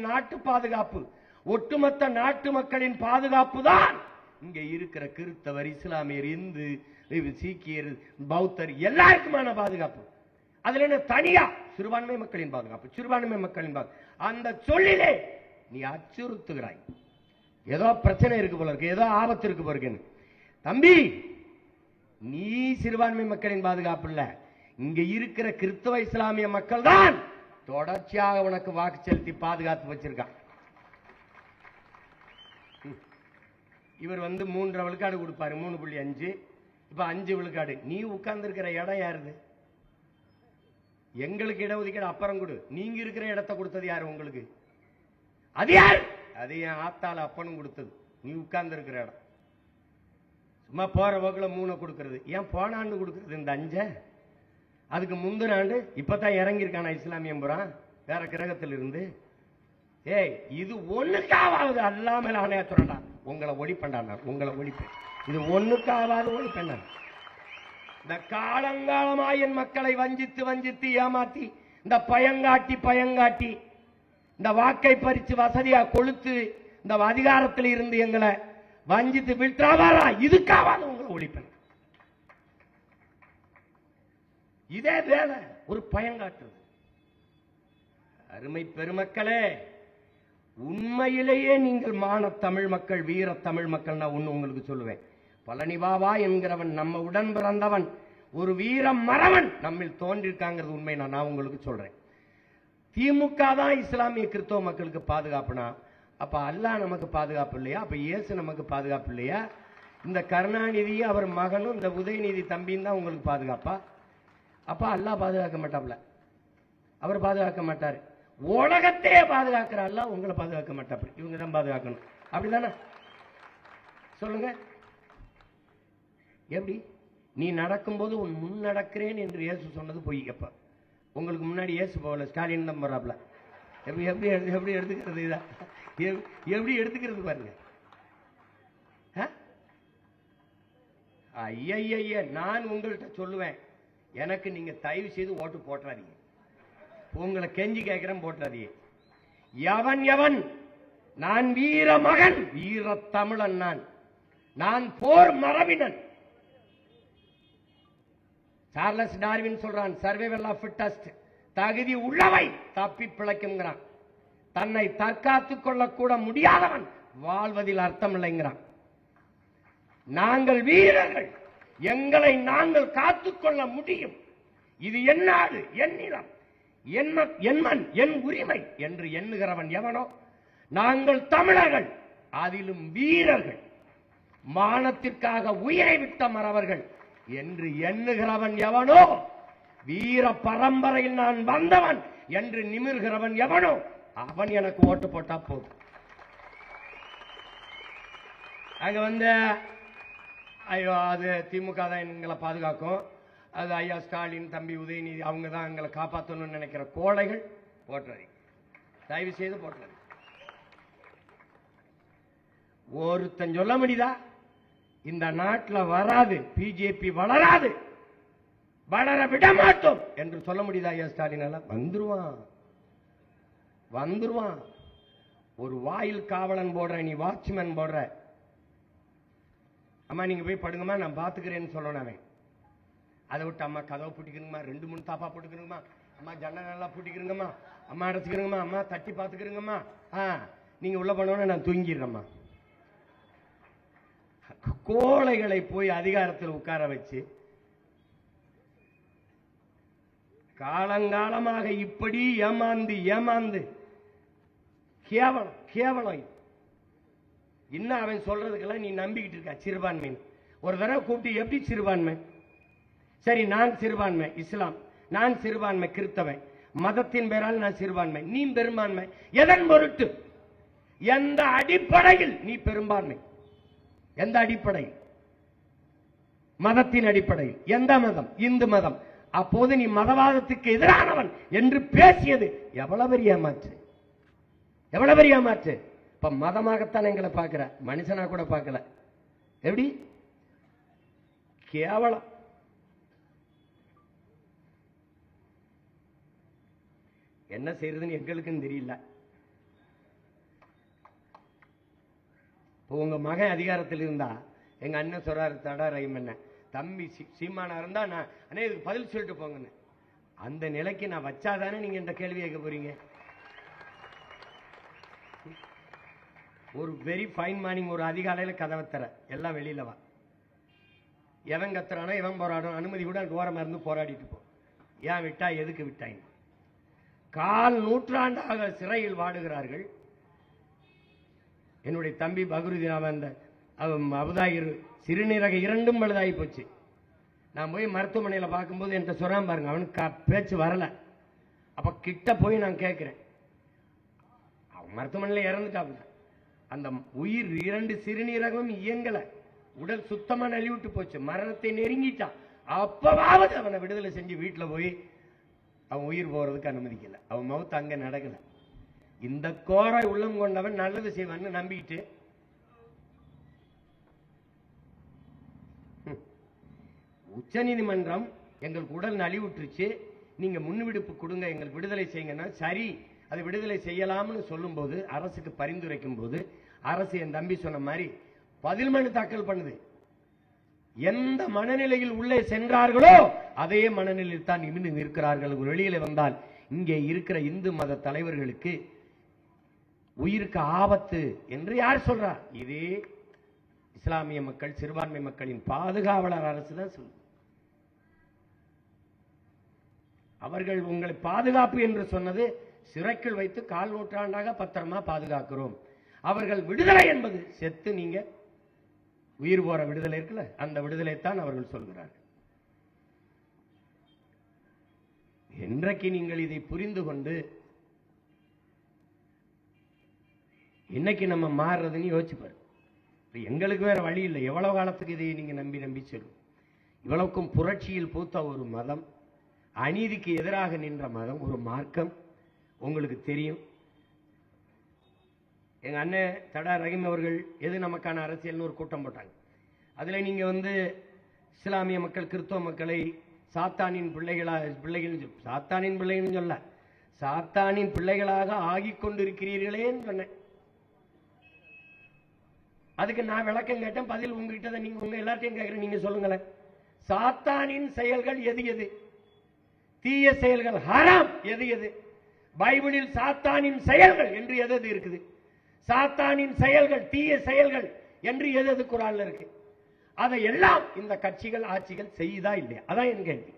நாட்டு பாதுகாப்பு, ஒட்டுமொத்த நாட்டு மக்களின் பாதுகாப்பு தான் இங்க இருக்கிற கிறிஸ்தவர், இஸ்லாமியர், இந்து, சீக்கியர், பௌத்தர் எல்லாருக்குமான பாதுகாப்பு. அதுல என்ன தனியா சிறுபான்மை மக்களின் பாதுகாப்பு, சிறுபான்மை மக்களின் பாதுகாப்பு. அந்த சொல்லிலே நீ அச்சுறுத்துகிறாய். ஏதோ பிரச்சனை இருக்கு போல இருக்கு, ஏதோ ஆபத்து இருக்கு போல இருக்கு. தம்பி, நீ சிறுபான்மை மக்களின் பாதுகாப்பு இல்ல, இங்க இருக்கிற கிறிஸ்தவ இஸ்லாமிய மக்கள் தான் தொடர்ச்சியாக உனக்கு வாக்கு செலுத்தி பாதுகாத்து வச்சிருக்கான். இவர் 3 விழுக்காடு கொடுப்பாரு, 3.5. இப்ப 5 விழுக்காடு. நீ உட்கார்ந்து இருக்கிற இடம் யாருது? எங்களுக்கு இடஒதுக்கீடு அப்புறம் கொடு. நீங்க இருக்கிற இடத்தை கொடுத்தது யாரு உங்களுக்கு? அது யார்? அது என் ஆத்தால அப்பனும் கொடுத்தது. நீ உட்கார்ந்து இருக்கிற இடம். சும்மா போற போக்குல 3 கொடுக்கறது. ஏன் போன ஆண்டு கொடுக்கறது இந்த 5? அதுக்கு முந்தின ஆண்டு இப்பதான் இறங்கியிருக்கான இஸ்லாமியம் புறான் வேற கிரகத்தில் இருந்து. ஏய், இது ஒண்ணுக்காவது அல்லாமல் ஆணையா சொல்லடா, உங்களை ஒழிப்பேன்டா, உங்களை ஒழிப்பேன். இது ஒண்ணுக்காவது ஒழிப்பேன். இந்த காலங்காலமா என் மக்களை வஞ்சித்து வஞ்சித்து ஏமாத்தி, இந்த பயங்காட்டி இந்த வாக்கை பறிச்சு வசதியா கொளுத்து இந்த அதிகாரத்தில் இருந்து எங்களை வஞ்சித்து விட்டாவாரா, இதுக்காவது உங்களை ஒழிப்பேன். இதே வேலை ஒரு பயங்காட்டுறது. அருமை பெருமக்களே, உண்மையிலேயே நீங்கள் மான தமிழ் மக்கள், வீர தமிழ் மக்கள், நான் ஒண்ணு உங்களுக்கு சொல்லுவேன். பழனி பாபா என்கிறவன் நம்ம உடன் பிறந்தவன், ஒரு வீர மறவன் நம்மில் தோன்றிருக்காங்கிறது உண்மை. நான் உங்களுக்கு சொல்றேன். திமுக தான் இஸ்லாமிய கிறிஸ்தவ மக்களுக்கு பாதுகாப்புனா, அப்ப அல்லாஹ் நமக்கு பாதுகாப்பு இல்லையா? அப்ப இயேசு நமக்கு பாதுகாப்பு இல்லையா? இந்த கருணாநிதி அவர் மகனும் இந்த உதயநிதி தம்பியும் தான் உங்களுக்கு பாதுகாப்பா? அப்ப அல்லாஹ் பாதுகாக்க மாட்டாப்ல, அவர் பாதுகாக்க மாட்டாரு. உலகத்தையே பாதுகாக்கிற அல்லாஹ் உங்களை பாதுகாக்க மாட்டாப்ல, இவங்க தான் பாதுகாக்கணும். அப்படிதானே? சொல்லுங்க. எப்படி? நீ நடக்கும்போது உன் முன் நடக்கிறேன் என்று இயேசு சொன்னது பொய். எப்ப உங்களுக்கு முன்னாடி இயேசு போகல, ஸ்டாலின் தான் போறாப்ல. எப்படி எப்படி எப்படி எடுத்துக்கிறது? இதா எப்படி எடுத்துக்கிறது பாருங்க. ஐய, நான் உங்கள்கிட்ட சொல்லுவேன், எனக்கு நீங்க தயவு செய்து ஓட்டு போட்டுறாதீங்க. உங்களை கெஞ்சி கேட்கிறேன், போட்டுறாதீங்க. எவன் நான் வீர மகன், வீர தமிழன், நான் போர் மரபினன். சார்லஸ் டார்வின் சொல்றான், சர்வைவல் ஆஃப் ஃபிட்டஸ்ட், தகுதி உள்ளவை தப்பி பிழைக்கும்ங்கிறான். தன்னை தற்காத்துக் கொள்ளக்கூட முடியாதவன் வாழ்வதில் அர்த்தம் இல்லைங்கிறான். நாங்கள் வீரர்கள், எங்களை நாங்கள் காத்துக்கொள்ள முடியும். இது என் நாடு, என் நிலம், என் மண், என் உரிமை என்று எண்ணுகிறவன் எவனோ, நாங்கள் தமிழர்கள், அதிலும் வீரர்கள், மானத்திற்காக உயிரை விட்ட மறவர்கள் என்று எண்ணுகிறவன் எவனோ, வீர பரம்பரையில் நான் வந்தவன் என்று நிமிர்கிறவன் எவனோ, அவன் எனக்கு ஓட்டு போட்டா போதும். அங்க ஐயோ, அது திமுக தான் எங்களை பாதுகாக்கும், அது ஐயா ஸ்டாலின் தம்பி உதயநிதி அவங்க தான் எங்களை காப்பாற்றணும்னு நினைக்கிற கோழைகள் போட்டுறது, தயவு செய்து போட்டுறது. ஒருத்தன் சொல்ல முடியுதா இந்த நாட்டில் வராது, பிஜேபி வளராது, வளர விட மாட்டோம் என்று சொல்ல முடியுதா? ஐயா ஸ்டாலின் எல்லாம் வந்துருவான். ஒரு வாயில் காவலன் போடுற, நீ வாட்ச்மேன் போடுற, அம்மா நீங்க போய் படுங்கம்மா நான் பாத்துக்கிறேன்னு சொல்லணும். அவன் அதை விட்டு அம்மா கதவை பூட்டிக்கிறங்கம்மா, 2-3 தாப்பா போட்டுக்கிறங்கம்மா, அம்மா ஜன்னல் நல்லா பூட்டிக்கிறங்கம்மா, அம்மா அடைச்சுக்கிறங்கம்மா, அம்மா தட்டி பாத்துக்கிறங்கம்மா, நீங்க உள்ள போனோன்னு நான் தூங்கிடுறேம்மா. கோழைகளை போய் அதிகாரத்தில் உட்கார வச்சு காலங்காலமாக இப்படி ஏமாந்து கேவலம். இன்னும் அவன் சொல்றதுக்கெல்லாம் நீ நம்பிக்கிட்டு இருக்க. சிறுபான்மை ஒரு தடவை கூப்பிட்டு, எப்படி சிறுபான்மை? சரி, நான் சிறுபான்மை இஸ்லாம், நான் சிறுபான்மை கிறிஸ்தவன், மதத்தின் பேரால் நான் சிறுபான்மை, நீ பெரும்பான்மை. எதன் பொருட்டு? எந்த அடிப்படையில் நீ பெரும்பான்மை? எந்த அடிப்படையில்? மதத்தின் அடிப்படையில். எந்த மதம்? இந்து மதம். அப்போது நீ மதவாதத்துக்கு எதிரானவன் என்று பேசியது எவ்வளவு பெரிய ஏமாற்று, எவ்வளவு பெரிய ஏமாற்று. இப்ப மதமாகத்தான் எங்களை பார்க்கிற, மனுஷனா கூட பார்க்கல. எப்படி கேவலம். என்ன செய்யறதுன்னு எங்களுக்கும் தெரியல. இப்போ உங்க மகன் அதிகாரத்தில் இருந்தா, எங்க அண்ணன் சொல்றாரு தடா ரஹீம் என்ன தம்பி சீமானா இருந்தா நான் அண்ணே இதுக்கு பதில் சொல்லிட்டு போங்கன்னு. அந்த நிலைக்கு நான் வச்சாதானே நீங்க இந்த கேள்வி கேட்க போறீங்க. ஒரு வெரி ஃபைன் மார்னிங், ஒரு அதிகாலையில கதவை தர எல்லாம் வெளியில வா, எவன் கத்துறானோ எவன் போராடும், அனுமதி கூட ஓரமா இருந்து போராடிட்டு போ. ஏன் விட்டா, எதுக்கு விட்டாங்க? 1/4 நூற்றாண்டாக சிறையில் வாடுகிறார்கள். என்னுடைய தம்பி பக்ருதீன், அவன் அந்த அபுதாயிர் சிறுநீரக இரண்டும் பழுதாகி போச்சு. நான் போய் மருத்துவமனையில் பார்க்கும்போது என்கிட்ட சொல்றான் பாருங்க, அவனுக்கு பேச்சு வரல. அப்ப கிட்ட போய் நான் கேட்கிறேன், அவன் மருத்துவமனையில் இறந்துட்டாப்புல. அந்த உயிர் 2 சிறுநீரகம் இயங்கல, உடல் சுத்தமா நலிவிட்டு போச்சு, மரணத்தை நெருங்கிட்டான். அப்பவாவது அவனை விடுதலை செஞ்சு வீட்டில் போய் அவன் உயிர் போறதுக்கு அனுமதிக்கல. அவன் மவுத்து அங்க நடக்கல. இந்த கோரை உள்ளம் கொண்டவன் நல்லது செய்வான்னு நம்பிக்கிட்டு உச்ச நீதிமன்றம் எங்களுக்கு உடல் நலிவுற்றுச்சு, நீங்க முன்விடுப்பு கொடுங்க, எங்களுக்கு விடுதலை செய்யுங்கன்னா சரி அது விடுதலை செய்யலாம்னு சொல்லும் போது, அரசுக்கு பரிந்துரைக்கும் போது, அரசு என் தம்பி சொன்ன மாதிரி பதில் மனு தாக்கல் பண்ணுது. எந்த மனநிலையில் உள்ளே சென்றார்களோ அதே மனநிலையில் தான் இன்னும் இருக்கிறார்கள். வெளியில வந்தால் இங்கே இருக்கிற இந்து மத தலைவர்களுக்கு உயிருக்கு ஆபத்து என்று யார் சொல்றார்? இதே இஸ்லாமிய மக்கள், சிறுபான்மை மக்களின் பாதுகாவலர் அரசு தான் சொல்லுது. அவர்கள் உங்களை பாதுகாப்பு என்று சொன்னது சிறைக்குள் வைத்து 1/4 நூற்றாண்டாக பத்திரமா பாதுகாக்கிறோம். அவர்கள் விடுதலை என்பது செத்து நீங்க உயிர் போற விடுதலை இருக்குல்ல, அந்த விடுதலை தான் அவர்கள் சொல்கிறார்கள். என்றைக்கு நீங்கள் இதை புரிந்து கொண்டு இன்னைக்கு நம்ம மாறுறதுன்னு யோசிச்சு பாரு. எங்களுக்கு வேற வழி இல்லை. எவ்வளவு காலத்துக்கு இதை நீங்க நம்பி சொல்லும்? இவ்வளவுக்கும் புரட்சியில் பூத்த ஒரு மதம், அநீதிக்கு எதிராக நின்ற மதம், ஒரு மார்க்கம் உங்களுக்கு தெரியும். எங்க அண்ணன் தடா ரஹீம் அவர்கள் எது நமக்கான அரசியல்னு ஒரு கூட்டம் போட்டாங்க. அதுல நீங்க இஸ்லாமிய மக்கள், கிறிஸ்தவ மக்களை சாத்தானின் சாத்தானின் பிள்ளைகள் சொல்ல, சாத்தானின் பிள்ளைகளாக ஆகிக் கொண்டிருக்கிறீர்களேன்னு சொன்னேன். அதுக்கு நான் விளக்கம் கேட்டேன், பதில் உங்ககிட்ட நீங்க உங்க எல்லாத்தையும் கேட்கிறேன், நீங்க சொல்லுங்களேன். சாத்தானின் செயல்கள் எது எது? தீய செயல்கள் ஹராம் எது எது? பைபிளில் சாத்தானின் செயல்கள் என்று எது இருக்குது? சாத்தானின் செயல்கள், தீய செயல்கள் என்று எது குர்ஆன்ல இருக்கு? அதை எல்லாம் இந்த கட்சிகள், ஆட்சிகள் செய்யுதா இல்லையா? அதான் என் கேள்வி.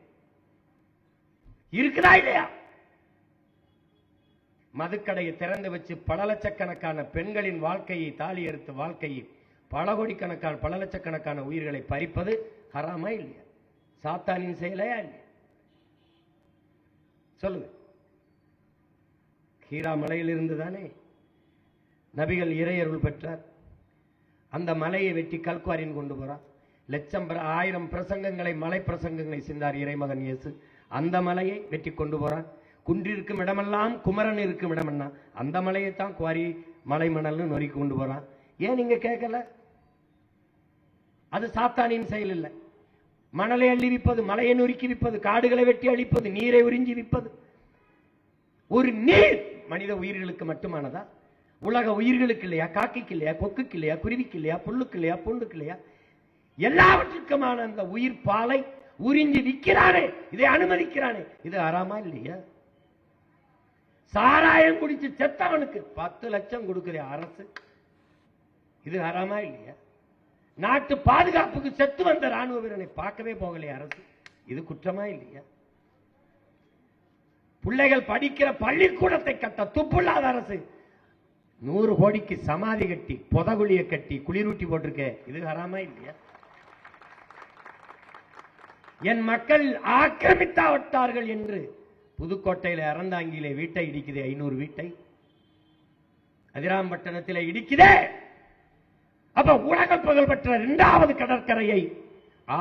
இருக்குதா இல்லையா? மதுக்கடையை திறந்து வச்சு பல லட்சக்கணக்கான பெண்களின் வாழ்க்கையை, தாலி அறுத்து வாழ்க்கையை, பல கோடிக்கணக்கான பல லட்சக்கணக்கான உயிர்களை பறிப்பது ஹராமா இல்லையா? சாத்தானின் செயலையா இல்லையா? சொல்லுங்க. ஹீரா மலையில் இருந்து தானே நபிகள் இறையருள் பெற்றார். அந்த மலையை வெட்டி கல்குவாரின் கொண்டு போறார். 1000 பிரசங்கங்களை, மலை பிரசங்கங்களை சென்றார் இறைமகன் இயேசு. அந்த மலையை வெட்டி கொண்டு போறான். குன்றிருக்கும் இடமெல்லாம் குமரன் இருக்கும் இடமெல்லாம் அந்த மலையை தான் குவாரி மலை மணல்னு நொறுக்கி கொண்டு போறான். ஏன் நீங்க கேட்கல? அது சாத்தானின் செயல் இல்லை. மணலை அள்ளி விற்பது, மலையை நொறுக்கி விற்பது, காடுகளை வெட்டி அழிப்பது, நீரை உறிஞ்சி விற்பது. ஒரு நீர் மனித உயிர்களுக்கு மட்டுமானதா? உலக உயிர்களுக்கு இல்லையா? காக்கைக்கு இல்லையா? கொக்குக்கு இல்லையா? குருவிக்கு இல்லையா? புல்லுக்கு இல்லையா? பூண்டுக்கு இல்லையா? எல்லாவற்றுக்குமான அந்த உயிர் பாலை உறிஞ்சி விற்கிறானே, இதை அனுமதிக்கிறானே, இது ஹராமா இல்லையா? சாராயம் குடிச்சு செத்தவனுக்கு 10 லட்சம் கொடுக்கிற அரசு, இது ஹராமா இல்லையா? நாட்டு பாதுகாப்புக்கு செத்து வந்த ராணுவ வீரனை பார்க்கவே போகலையா அரசு, இது குற்றமா இல்லையா? பிள்ளைகள் படிக்கிற பள்ளிக்கூடத்தை கட்ட துப்புள்ளாத அரசு 100 கோடிக்கு சமாதி கட்டி, புதகுழியை கட்டி, குளிரூட்டி போட்டிருக்க, இது ஹராமா இல்லையா? என் மக்கள் ஆக்கிரமித்தாவிட்டார்கள் என்று புதுக்கோட்டையில அறந்தாங்கியிலே வீட்டை இடிக்குதே, 500 வீட்டை. அதிராம்பட்டணத்திலே இடிக்குதே. அப்ப உலக புகழ் பெற்ற 2வது கடற்கரையை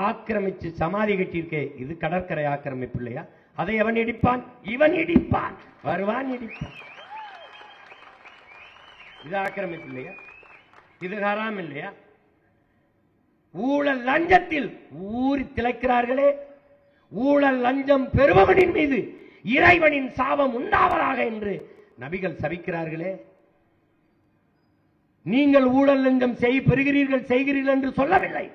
ஆக்கிரமிச்சு சமாதி கட்டியிருக்கே, இது கடற்கரை ஆக்கிரமிப்பு இல்லையா? அதை அவன் இடிப்பான், இவன் இடிப்பான், வருவான் இடிப்பான். இது ஆக்கிரமிப்பு இல்லையா? இது ஹராம் இல்லையா? ஊழல் லஞ்சத்தில் ஊறி திளைக்கிறார்களே, ஊழல் லஞ்சம் பெறுபவனின் மீது இறைவனின் சாபம் உண்டாவதாக என்று நபிகள் சபிக்கிறார்களே. நீங்கள் ஊழல் லஞ்சம் செய்கிறீர்கள் என்று சொல்லவில்லை,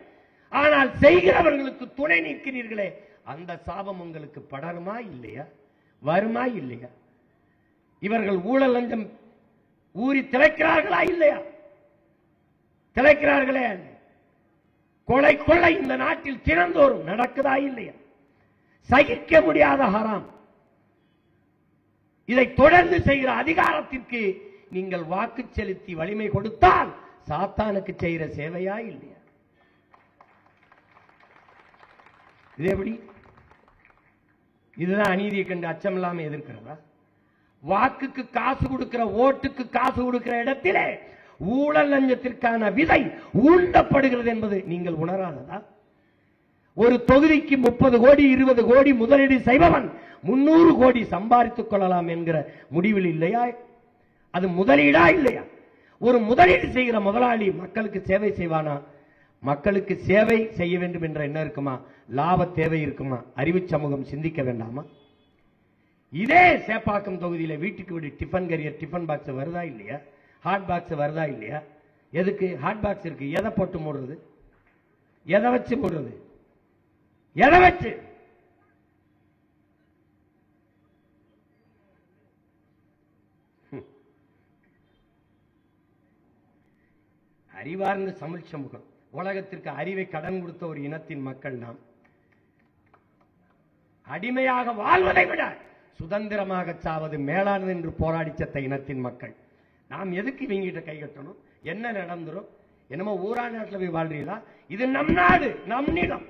ஆனால் செய்கிறவர்களுக்கு துணை நிற்கிறீர்களே, அந்த சாபம் உங்களுக்கு படருமா இல்லையா? வருமா இல்லையா? இவர்கள் ஊழல் லஞ்சம் ஊறி திளைக்கிறார்களா இல்லையா? திளைக்கிறார்களே. கொலை கொள்ளை இந்த நாட்டில் தினந்தோறும் நடக்குதா இல்லையா? சகிக்க முடியாத ஹராம். இதை தொடர்ந்து செய்கிற அதிகாரத்திற்கு நீங்கள் வாக்கு செலுத்தி வலிமை கொடுத்தால் சாத்தானுக்கு செய்யற சேவையா இல்லையா? இது எப்படி? இதுதான் அநீதியை கண்டு அச்சம் இல்லாம எதிர்க்கிறதா? வாக்குக்கு காசு கொடுக்கிற, ஓட்டுக்கு காசு கொடுக்கிற இடத்திலே ஊழல் லஞ்சத்திற்கான விதை ஊண்டப்படுகிறது என்பது நீங்கள் உணராததா? ஒரு தொகுதிக்கு 30 கோடி 20 கோடி முதலீடு செய்பவன் 300 கோடி சம்பாதித்துக் கொள்ளலாம் என்கிற முடிவில் இல்லையா? அது முதலீடா இல்லையா? ஒரு முதலீடு செய்கிற முதலாளி மக்களுக்கு சேவை செய்வானா? மக்களுக்கு சேவை செய்ய வேண்டும் என்ற எண்ணம் இருக்குமா? லாப தேவை இருக்குமா? அறிவு சமூகம் சிந்திக்க வேண்டாமா? இதே சேப்பாக்கம் தொகுதியில வீட்டுக்கு வீடு டிஃபன் கரியர், டிஃபன் பாக்ஸ் வருதா இல்லையா? ஹாட் பாக்ஸ் வருதா இல்லையா? எதுக்கு ஹாட் பாக்ஸ் இருக்கு? எதை போட்டு மூடுறது? எதை வச்சு மூடுறது? எதை வச்சு? அறிவார்ந்த தமிழ் சமூகம், உலகத்திற்கு அறிவை கடன் கொடுத்த ஒரு இனத்தின் மக்கள் நாம். அடிமையாக வாழ்வதை விட சுதந்திரமாக சாவது மேலானது என்று போராடி செத்த இனத்தின் மக்கள் நாம். எதுக்கு இவங்கிட்ட கை கட்டணும்? என்ன நடந்துரும்? என்னமோ ஊரா நாட்டில் போய் வாழ்றீங்களா? இது நம் நாடு, நம் நிலம்,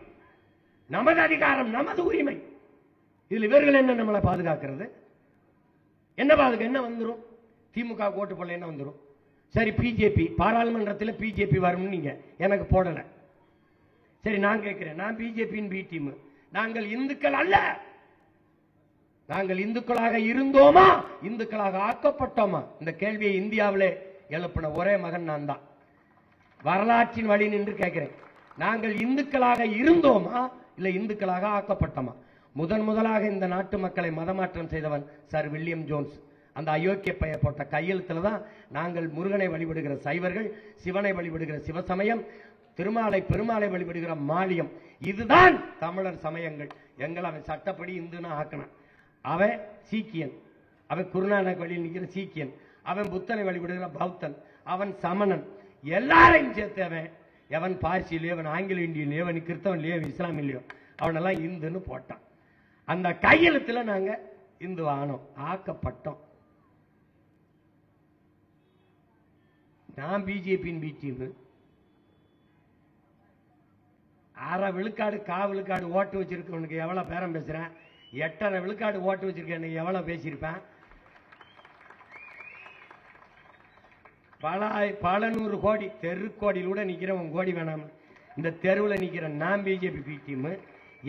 நமது அதிகாரம், நமது உரிமை. இதில் இவர்கள் என்ன நம்மளை பாதுகாக்கிறது? என்ன பாதுகா? என்ன வந்துடும்? திமுக ஓட்டு போல என்ன வந்துடும்? சரி, பிஜேபி பாராளுமன்றத்தில் பிஜேபி வரும்னு நீங்க எனக்கு போடல. சரி, நான் கேட்கிறேன், நான் பிஜேபியின் பி டீம். நாங்கள் இந்துக்கள் அல்ல. நாங்கள் இந்துக்களாக இருந்தோமா, இந்துக்களாக ஆக்கப்பட்டோமா? இந்த கேள்வியை இந்தியாவிலே எழுப்பின ஒரே மகன் நான் தான். வரலாற்றின் வழி நின்று கேட்கிறேன், நாங்கள் இந்துக்களாக இருந்தோமா இல்ல இந்துக்களாக ஆக்கப்பட்டோமா? முதலாக இந்த நாட்டு மக்களை மதமாற்றம் செய்தவன் சர் வில்லியம் ஜோன்ஸ். அந்த அயோக்கிய பெயர் போட்ட கையெழுத்துல தான் நாங்கள் முருகனை வழிபடுகிற சைவர்கள், சிவனை வழிபடுகிற சிவசமயம், திருமாலை பெருமாளை வழிபடுகிற மாலியம், இதுதான் தமிழர் சமயங்கள். எங்களை அவன் சட்டப்படி இந்துனா ஆக்கினான். அவன் சீக்கியன், அவன் குருநானக் வழியில் நிற்கிற சீக்கியன், அவன் புத்தனை வழிபடுகிற பௌத்தன், அவன் சமணன். எல்லாரையும் சேர்த்தவன் எவன் பார்சியிலையோ, அவன் ஆங்கில இந்தியிலையோ, அவன் கிறிஸ்தவன்லையோ, இஸ்லாமிலையோ, அவனெல்லாம் இந்துன்னு போட்டான். அந்த கையெழுத்துல நாங்க இந்து ஆனோம், ஆக்கப்பட்டோம். நான் பிஜேபியின் பி டீம். 6 விழுக்காடு 1/4 விழுக்காடு ஓட்டு வச்சிருக்கவனுக்கு எவ்வளவு பேரம் பேசுறேன்? 8.5 விழுக்காடு ஓட்டு வச்சிருக்கேன், எவ்வளவு பேசியிருப்பேன்? பல 100 கோடி தெருக்கோடியிலூட நிக்கிறவன் கோடி வேணாம். இந்த தெருவில் நிக்கிற நான் பிஜேபி பி டீம்.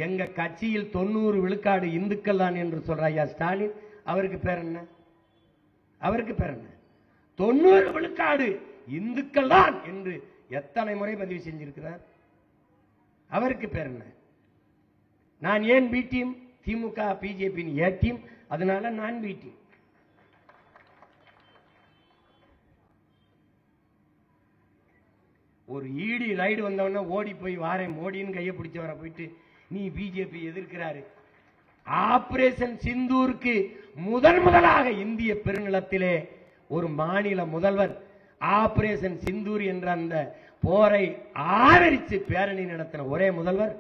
எங்க கட்சியில் 90 விழுக்காடு இந்துக்கள் தான் என்று சொல்ற ஐயா ஸ்டாலின், அவருக்கு பேர் என்ன? அவருக்கு பேர் என்ன? 90 விழுக்காடு இந்துக்கள் தான் என்று எத்தனை முறை பதிவு செஞ்சிருக்கிறார்? அவருக்கு பேர் என்ன? நான் ஏன் B team? DMK BJP A team, அதனால நான் பி டீம். ஒரு ஈடி ரைடு வந்தவன ஓடி போய் வாரேன் மோடின்னு கையை பிடிச்சவரை போயிட்டு நீ பிஜேபி எதிர்க்கிறாரு. ஆபரேஷன் சிந்தூருக்கு முதலாக இந்திய பெருநிலத்திலே ஒரு மாநில முதல்வர் ஆபரேஷன் சிந்தூர் என்ற அந்த போரை ஆதரித்து பேரணி நடத்தின ஒரே முதல்வர்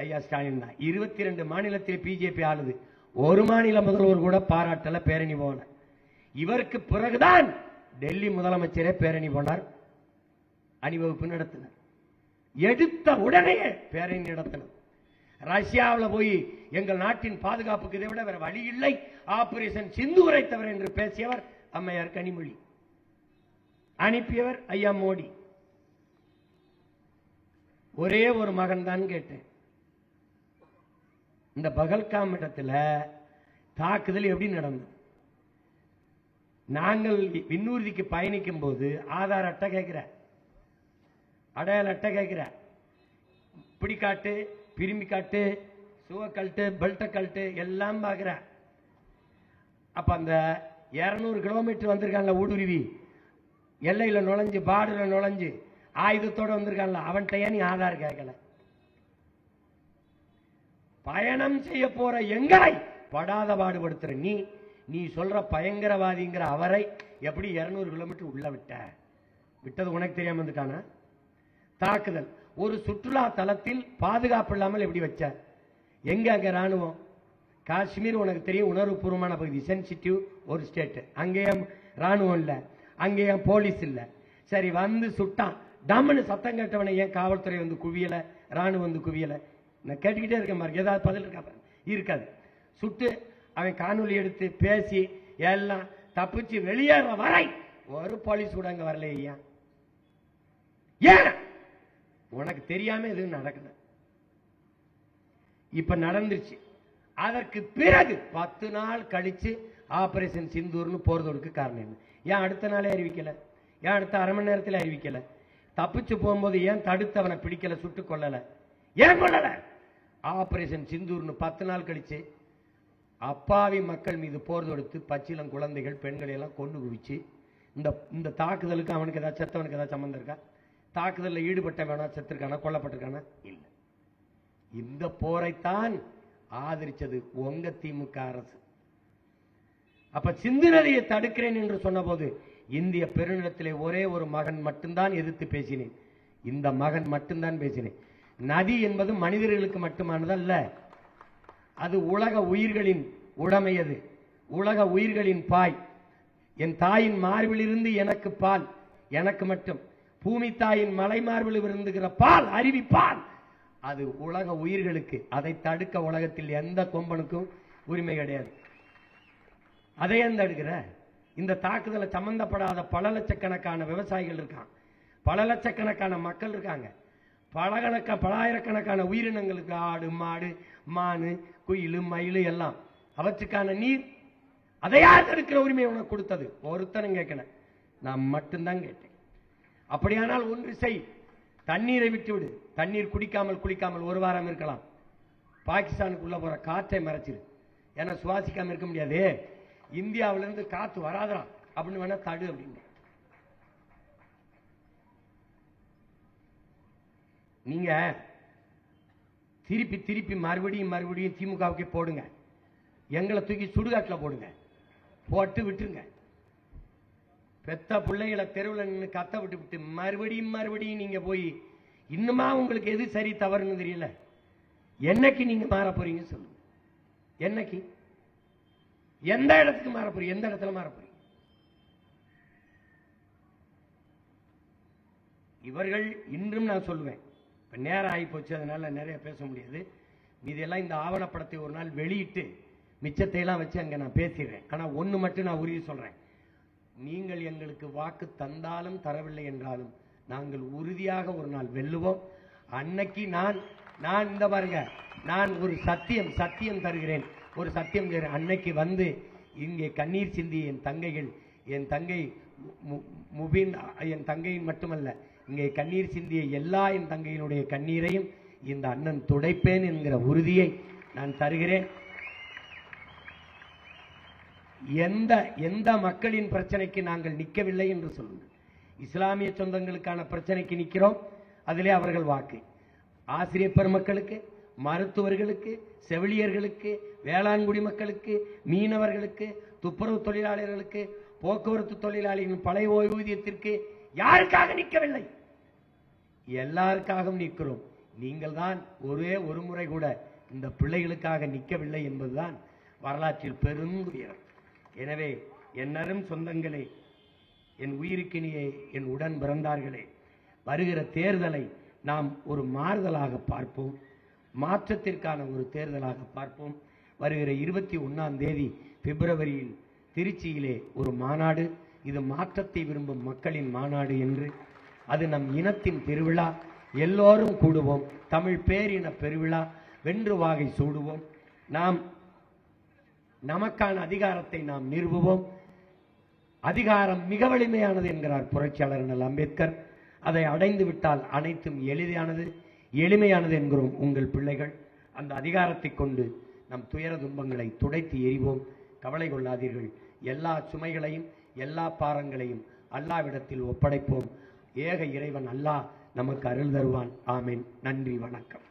ஐயா ஸ்டாலின் தான். 22 மாநிலத்தில் பிஜேபி ஆளுது, ஒரு மாநில முதல்வர் கூட பாராட்டல, பேரணி போன. இவருக்கு பிறகுதான் டெல்லி முதலமைச்சரே பேரணி போனார், அணிவகுப்பு நடத்தினார். எடுத்த உடனே பேரணி நடத்தினார். ரஷ்யாவில் போய் எங்கள் நாட்டின் பாதுகாப்புக்கு இதை விட வேற வழி இல்லை, ஆபரேஷன் சிந்தூரை தவிர என்று பேசியவர் அம்மையார் கனிமொழி, அனுப்பியவர் ஐயா மோடி. ஒரே ஒரு மகன் தான் கேட்டேன். இந்த பகல்காம் இடத்துல தாக்குதல் எப்படி நடந்தது? நாங்கள் விண்ணூர்திக்கு பயணிக்கும் போது ஆதார் அட்டை கேட்கிற, அடையாள அட்டை கேட்கிற, பிடி காட்டு, பிரிம்பி காட்டு, சுவ கல்ட்டு, பெல்ட்ட கல்ட்டு எல்லாம் பார்க்கிற. அப்ப அந்த 200 கிலோமீட்டர் வந்திருக்கான்ல ஊடுருவி, எல்லையில நுழைஞ்சு, பார்டர்ல நுழைஞ்சு, ஆயுதத்தோட வந்திருக்கான்ல, அவன்கிட்ட நீ ஆதார் கேட்கல? பயணம் செய்ய போற எங்களை படாத பாடுபடுத்துற நீ சொல்ற பயங்கரவாதிங்கிற அவரை எப்படி 200 கிலோமீட்டர் உள்ள விட்டது உனக்கு தெரியாம வந்துட்டானா? தாக்குதல் ஒரு சுற்றுலா தலத்தில் பாதுகாப்பு இல்லாமல் எப்படி வச்ச? எங்க அங்க ராணுவம்? காஷ்மீர் உனக்கு தெரியும், உணர்வுபூர்வமான பகுதி, சென்சிட்டிவ் ஒரு ஸ்டேட், அங்கேயும் ராணுவம் இல்ல, அங்கேயும் போலீஸ் இல்ல. சரி வந்து சுட்டான், டம்னு சத்தம் கேட்டவனை ஏன் காவல்துறை வந்து குவியல, ராணுவம் வந்து குவியல? நான் கேட்டுக்கிட்டே இருக்கேன் பாருங்க, ஏதாவது பதில் இருக்கா? இருக்காது. சுட்டு அவன் காணொலி எடுத்து பேசி எல்லாம் தப்பிச்சு வெளியேற வரை ஒரு போலீஸ் கூட அங்க வரல. ஐயா ஏன் உனக்கு தெரியாம எதுவும் நடக்கல? இப்ப நடந்துருச்சு. அதற்கு பிறகு 10 நாள் கழிச்சு ஆபரேஷன் சிந்தூர்னு போறதோடுக்கு காரணம் என்ன? ஏன் அடுத்த நாளே அறிவிக்கல? ஏன் அடுத்த அரை மணி நேரத்தில் அறிவிக்கல? தப்பிச்சு போகும்போது ஏன் தடுத்தவனை பிடிக்கல, சுட்டுக் கொள்ளல? ஏன் கொள்ளல? ஆபரேஷன் சிந்தூர்னு 10 நாள் கழிச்சு அப்பாவி மக்கள் மீது போர் தொடுத்து பச்சிலம் குழந்தைகள் பெண்களை எல்லாம் கொண்டு குவிச்சு இந்த தாக்குதலுக்கு அவனுக்கு ஏதாவது செத்தவனுக்கு ஏதாவது சம்பந்தம் இருக்கா? தாக்குதலில் ஈடுபட்ட வேணா செத்துருக்கானா, கொல்லப்பட்டிருக்கானா? இல்லை. இந்த போரைத்தான் ஆதரிச்சது உங்க திமுக அரசு. அப்ப சிந்து நதியை தடுக்கிறேன் என்று சொன்ன போது இந்திய பெருநிலத்திலே ஒரே ஒரு மகன் மட்டும்தான் எதிர்த்து பேசினேன். இந்த மகன் மட்டும்தான் பேசினேன். நதி என்பது மனிதர்களுக்கு மட்டுமானதல்ல, அது உலக உயிர்களின் உடைமையது, உலக உயிர்களின் பாய். என் தாயின் மார்பிலிருந்து எனக்கு பால், எனக்கு மட்டும். பூமி தாயின் மலை மார்பில் இருந்துகிற பால், அருவி பால், அது உலக உயிர்களுக்கு. அதை தடுக்க உலகத்தில் எந்த கொம்பனுக்கும் உரிமை கிடையாது. அதை ஏன் தடுக்கிற? இந்த தாக்குதலை சம்பந்தப்படாத பல லட்சக்கணக்கான விவசாயிகள் இருக்காங்க, பல லட்சக்கணக்கான மக்கள் இருக்காங்க, பலாயிரக்கணக்கான உயிரினங்களுக்கு, ஆடு மாடு மானு குயில் மயில் எல்லாம், அவற்றுக்கான நீர், அதை யார் தடுக்கிற உரிமை உனக்கு கொடுத்தது? ஒருத்தனும் கேட்கல, நான் மட்டும்தான் கேட்டேன். அப்படியானால் ஒன்று செய், தண்ணீரை விட்டுவிடு. தண்ணீர் குடிக்காமல் ஒரு வாரம் இருக்கலாம். பாகிஸ்தானுக்குள்ள போற காற்றை மறைச்சிரு, ஏன்னா சுவாசிக்காம இருக்க முடியாது. இந்தியாவிலிருந்து காத்து வராதா அப்படின்னு வேணா தடு அப்படின்னு. நீங்க திருப்பி மறுபடியும் திமுகவுக்கு போடுங்க, எங்களை தூக்கி சுடுகாட்டில் போடுங்க, போட்டு விட்டுருங்க. பெத்த பிள்ளைகளை தெருவில் நின்று கத்த விட்டு மறுபடியும் நீங்க போய் இன்னுமா உங்களுக்கு எது சரி தவறுன்னு தெரியல. என்னைக்கு நீங்க மாற போறீங்க சொல்லுங்க? என்னைக்கு, எந்த இடத்துக்கு மாற போறீங்க? எந்த இடத்துல மாற போறீங்க? இவர்கள் இன்றும் நான் சொல்லுவேன், இப்ப நேரம் ஆகி போச்சு, அதனால நிறைய பேச முடியாது. இதெல்லாம் இந்த ஆவணப்படத்தை ஒரு நாள் வெளியிட்டு மிச்சத்தை எல்லாம் வச்சு அங்க நான் பேசிடுறேன். ஆனா ஒண்ணு மட்டும் நான் உறுதி சொல்றேன், நீங்கள் எங்களுக்கு வாக்கு தந்தாலும் தரவில்லை என்றாலும் நாங்கள் உறுதியாக ஒரு நாள் வெல்லுவோம். அன்னைக்கு நான் இந்த பாருங்க, நான் ஒரு சத்தியம் தருகிறேன், ஒரு சத்தியம் தருகிறேன். அன்னைக்கு வந்து இங்கே கண்ணீர் சிந்தி என் தங்கைகள், என் தங்கை முபின், என் தங்கையின் மட்டுமல்ல, இங்கே கண்ணீர் சிந்திய எல்லா என் தங்கையினுடைய கண்ணீரையும் இந்த அண்ணன் துடைப்பேன் என்கிற உறுதியை நான் தருகிறேன். எந்த மக்களின் பிரச்சனைக்கு நாங்கள் நிற்கவில்லை என்று சொல்லுங்கள். இஸ்லாமிய சொந்தங்களுக்கான பிரச்சனைக்கு நிற்கிறோம், அதிலே அவர்கள் வாக்கு. ஆசிரியர் பெருமக்களுக்கு, மருத்துவர்களுக்கு, செவிலியர்களுக்கு, வேளாண்குடி மக்களுக்கு, மீனவர்களுக்கு, துப்புரவு தொழிலாளர்களுக்கு, போக்குவரத்து தொழிலாளிகளின் பழைய ஓய்வூதியத்திற்கு யாருக்காக நிற்கவில்லை? எல்லாருக்காகவும் நிற்கிறோம். நீங்கள் தான் ஒரே ஒரு முறை கூட இந்த பிள்ளைகளுக்காக நிற்கவில்லை என்பதுதான் வரலாற்றில் பெருந்துயரம். எனவே என் அரும் சொந்தங்களே, என் உயிருக்கினிய என் உடன் பிறந்தார்களே, வருகிற தேர்தலை நாம் ஒரு மாறுதலாக பார்ப்போம், மாற்றத்திற்கான ஒரு தேர்தலாக பார்ப்போம். வருகிற 21ஆம் தேதி பிப்ரவரியில் திருச்சியிலே ஒரு மாநாடு, இது மாற்றத்தை விரும்பும் மக்களின் மாநாடு என்று. அது நம் இனத்தின் பெருவிழா, எல்லோரும் கூடுவோம், தமிழ் பேரின பெருவிழா, வென்று வாகை சூடுவோம். நாம் நமக்கான அதிகாரத்தை நாம் நிறுவுவோம். அதிகாரம் மிக வலிமையானது என்கிறார் புரட்சியாளர் அண்ணல் அம்பேத்கர். அதை அடைந்து விட்டால் அனைத்தும் எளிமையானது என்கிறோம் உங்கள் பிள்ளைகள். அந்த அதிகாரத்தை கொண்டு நம் துயர துன்பங்களை துடைத்து எறிவோம். கவலை கொள்ளாதீர்கள். எல்லா சுமைகளையும் எல்லா பாரங்களையும் அல்லாஹ்விடத்தில் ஒப்படைப்போம். ஏக இறைவன் அல்லாஹ் நமக்கு அருள் தருவான். ஆமீன். நன்றி, வணக்கம்.